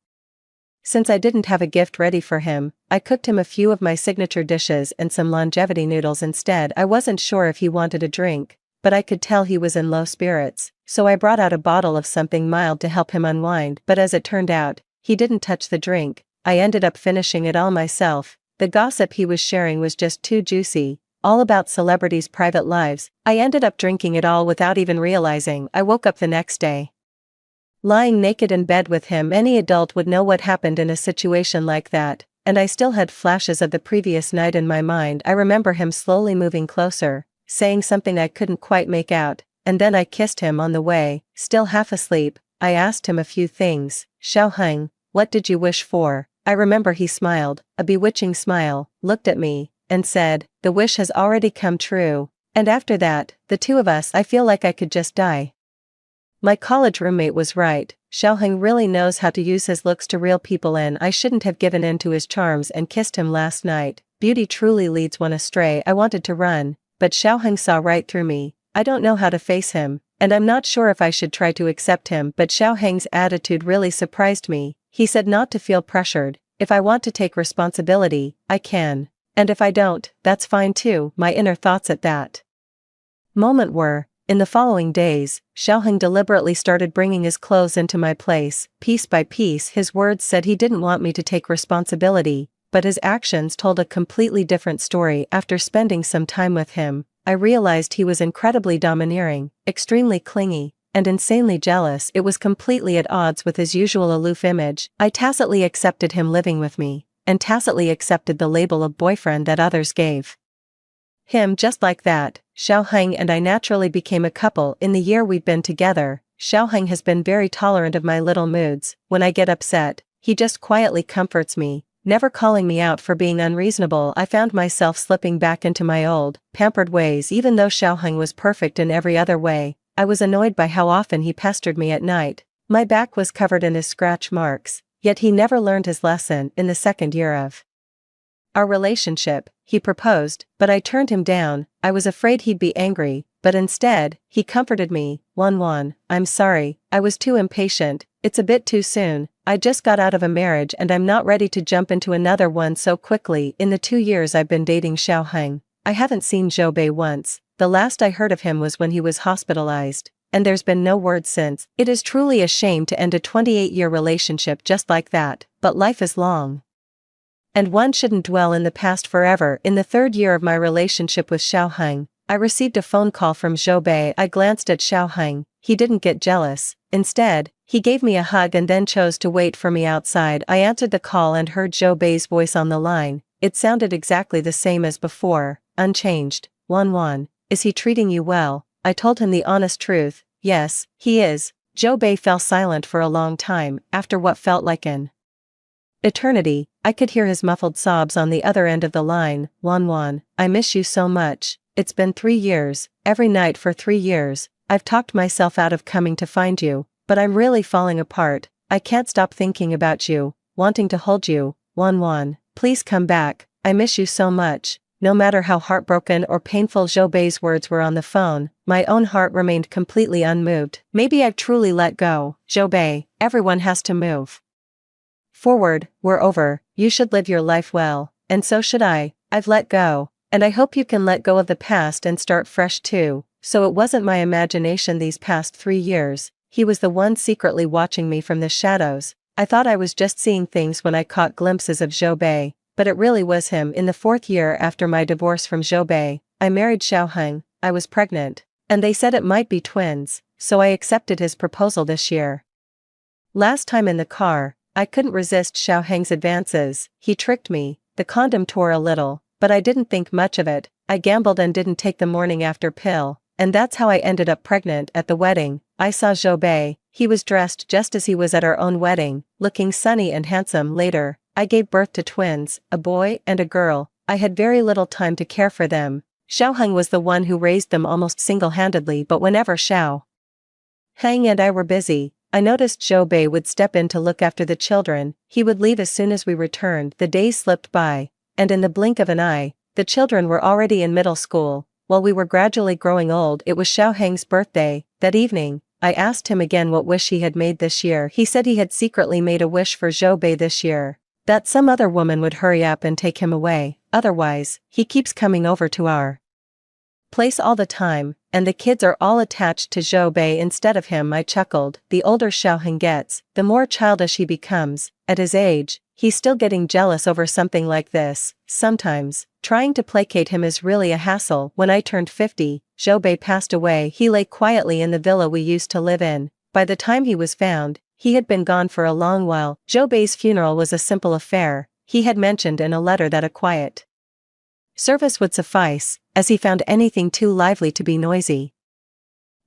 Since I didn't have a gift ready for him, I cooked him a few of my signature dishes and some longevity noodles instead. I wasn't sure if he wanted a drink, but I could tell he was in low spirits, so I brought out a bottle of something mild to help him unwind. But as it turned out, he didn't touch the drink. I ended up finishing it all myself. The gossip he was sharing was just too juicy, all about celebrities' private lives. I ended up drinking it all without even realizing. I woke up the next day lying naked in bed with him. Any adult would know what happened in a situation like that, and I still had flashes of the previous night in my mind. I remember him slowly moving closer, saying something I couldn't quite make out, and then I kissed him on the way. Still half asleep, I asked him a few things. "Xiaoheng, what did you wish for?" I remember he smiled, a bewitching smile, looked at me, and said, "The wish has already come true." And after that, the two of us, I feel like I could just die. My college roommate was right. Xiaoheng really knows how to use his looks to reel people in. I shouldn't have given in to his charms and kissed him last night. Beauty truly leads one astray. I wanted to run, but Xiaoheng saw right through me. I don't know how to face him, and I'm not sure if I should try to accept him, but Xiaoheng's attitude really surprised me. He said not to feel pressured. If I want to take responsibility, I can. And if I don't, that's fine too. My inner thoughts at that moment were, in the following days, Xiaoheng deliberately started bringing his clothes into my place, piece by piece. His words said he didn't want me to take responsibility, but his actions told a completely different story. After spending some time with him, I realized he was incredibly domineering, extremely clingy, and insanely jealous. It was completely at odds with his usual aloof image. I tacitly accepted him living with me, and tacitly accepted the label of boyfriend that others gave him. Just like that, Xiaoheng and I naturally became a couple. In the year we've been together, Xiaoheng has been very tolerant of my little moods. When I get upset, he just quietly comforts me, never calling me out for being unreasonable. I found myself slipping back into my old, pampered ways. Even though Xiaoheng was perfect in every other way, I was annoyed by how often he pestered me at night. My back was covered in his scratch marks, yet he never learned his lesson. In the second year of our relationship, he proposed, but I turned him down. I was afraid he'd be angry, but instead, he comforted me. "Wanwan, I'm sorry, I was too impatient. It's a bit too soon. I just got out of a marriage and I'm not ready to jump into another one so quickly." In the 2 years I've been dating Xiaoheng, I haven't seen Zhou Bei once. The last I heard of him was when he was hospitalized, and there's been no word since. It is truly a shame to end a 28-year relationship just like that, but life is long, and one shouldn't dwell in the past forever. In the 3rd year of my relationship with Xiaoheng, I received a phone call from Zhou Bei. I glanced at Xiaoheng. He didn't get jealous. Instead, he gave me a hug and then chose to wait for me outside. I answered the call and heard Zhou Bei's voice on the line. It sounded exactly the same as before, unchanged. "Wanwan, is he treating you well?" I told him the honest truth. "Yes, he is." Zhou Bei fell silent for a long time. After what felt like an eternity, I could hear his muffled sobs on the other end of the line. "Wanwan, I miss you so much. It's been 3 years, every night for 3 years. I've talked myself out of coming to find you, but I'm really falling apart. I can't stop thinking about you, wanting to hold you, Wan. Please come back, I miss you so much." No matter how heartbroken or painful Zhou Bei's words were on the phone, my own heart remained completely unmoved. Maybe I've truly let go. Zhou Bei, everyone has to move forward, we're over, you should live your life well, and so should I. I've let go, and I hope you can let go of the past and start fresh too. So it wasn't my imagination these past 3 years, he was the one secretly watching me from the shadows. I thought I was just seeing things when I caught glimpses of Zhou Bei, but it really was him. In the 4th year after my divorce from Zhou Bei, I married Xiaoheng. I was pregnant, and they said it might be twins, so I accepted his proposal this year. Last time in the car, I couldn't resist Xiaoheng's advances. He tricked me, the condom tore a little, but I didn't think much of it. I gambled and didn't take the morning after pill, and that's how I ended up pregnant. At the wedding, I saw Zhou Bei. He was dressed just as he was at our own wedding, looking sunny and handsome. Later, I gave birth to twins, a boy and a girl. I had very little time to care for them. Xiaoheng was the one who raised them almost single-handedly, but whenever Xiaoheng and I were busy, I noticed Zhou Bei would step in to look after the children. He would leave as soon as we returned. The days slipped by, and in the blink of an eye, the children were already in middle school. While we were gradually growing old, it was Xiaoheng's birthday. That evening, I asked him again what wish he had made this year. He said he had secretly made a wish for Zhou Bei this year, that some other woman would hurry up and take him away. Otherwise, he keeps coming over to our place all the time, and the kids are all attached to Zhou Bei instead of him. I chuckled. The older Xiaoheng gets, the more childish he becomes. At his age, he's still getting jealous over something like this. Sometimes, trying to placate him is really a hassle. When I turned 50, Zhou Bei passed away. He lay quietly in the villa we used to live in. By the time he was found, he had been gone for a long while. Zhou Bei's funeral was a simple affair. He had mentioned in a letter that a quiet service would suffice, as he found anything too lively to be noisy.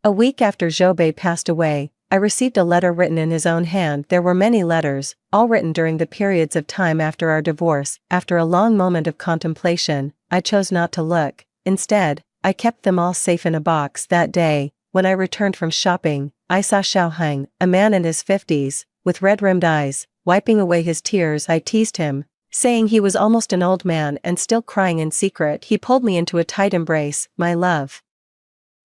A week after Zhou Bei passed away, I received a letter written in his own hand. There were many letters, all written during the periods of time after our divorce. After a long moment of contemplation, I chose not to look. Instead, I kept them all safe in a box. That day, when I returned from shopping, I saw Xiaoheng, a man in his 50s, with red-rimmed eyes, wiping away his tears. I teased him, saying he was almost an old man and still crying in secret. He pulled me into a tight embrace. "My love,"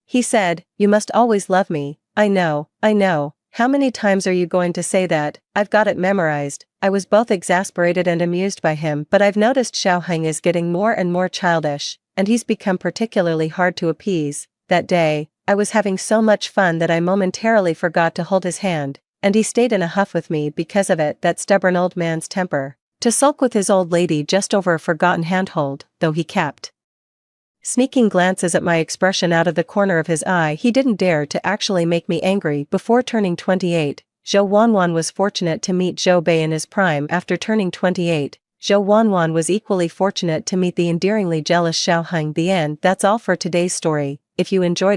he said, "you must always love me." I know. How many times are you going to say that? I've got it memorized." I was both exasperated and amused by him, but I've noticed Xiaoheng is getting more and more childish, and he's become particularly hard to appease. That day, I was having so much fun that I momentarily forgot to hold his hand, and he stayed in a huff with me because of it. That stubborn old man's temper, to sulk with his old lady just over a forgotten handhold, though he kept sneaking glances at my expression out of the corner of his eye. He didn't dare to actually make me angry. Before turning 28, Zhou Wanwan was fortunate to meet Zhou Bei in his prime. After turning 28, Zhou Wanwan was equally fortunate to meet the endearingly jealous Xiaoheng. The end. That's all for today's story. If you enjoyed it,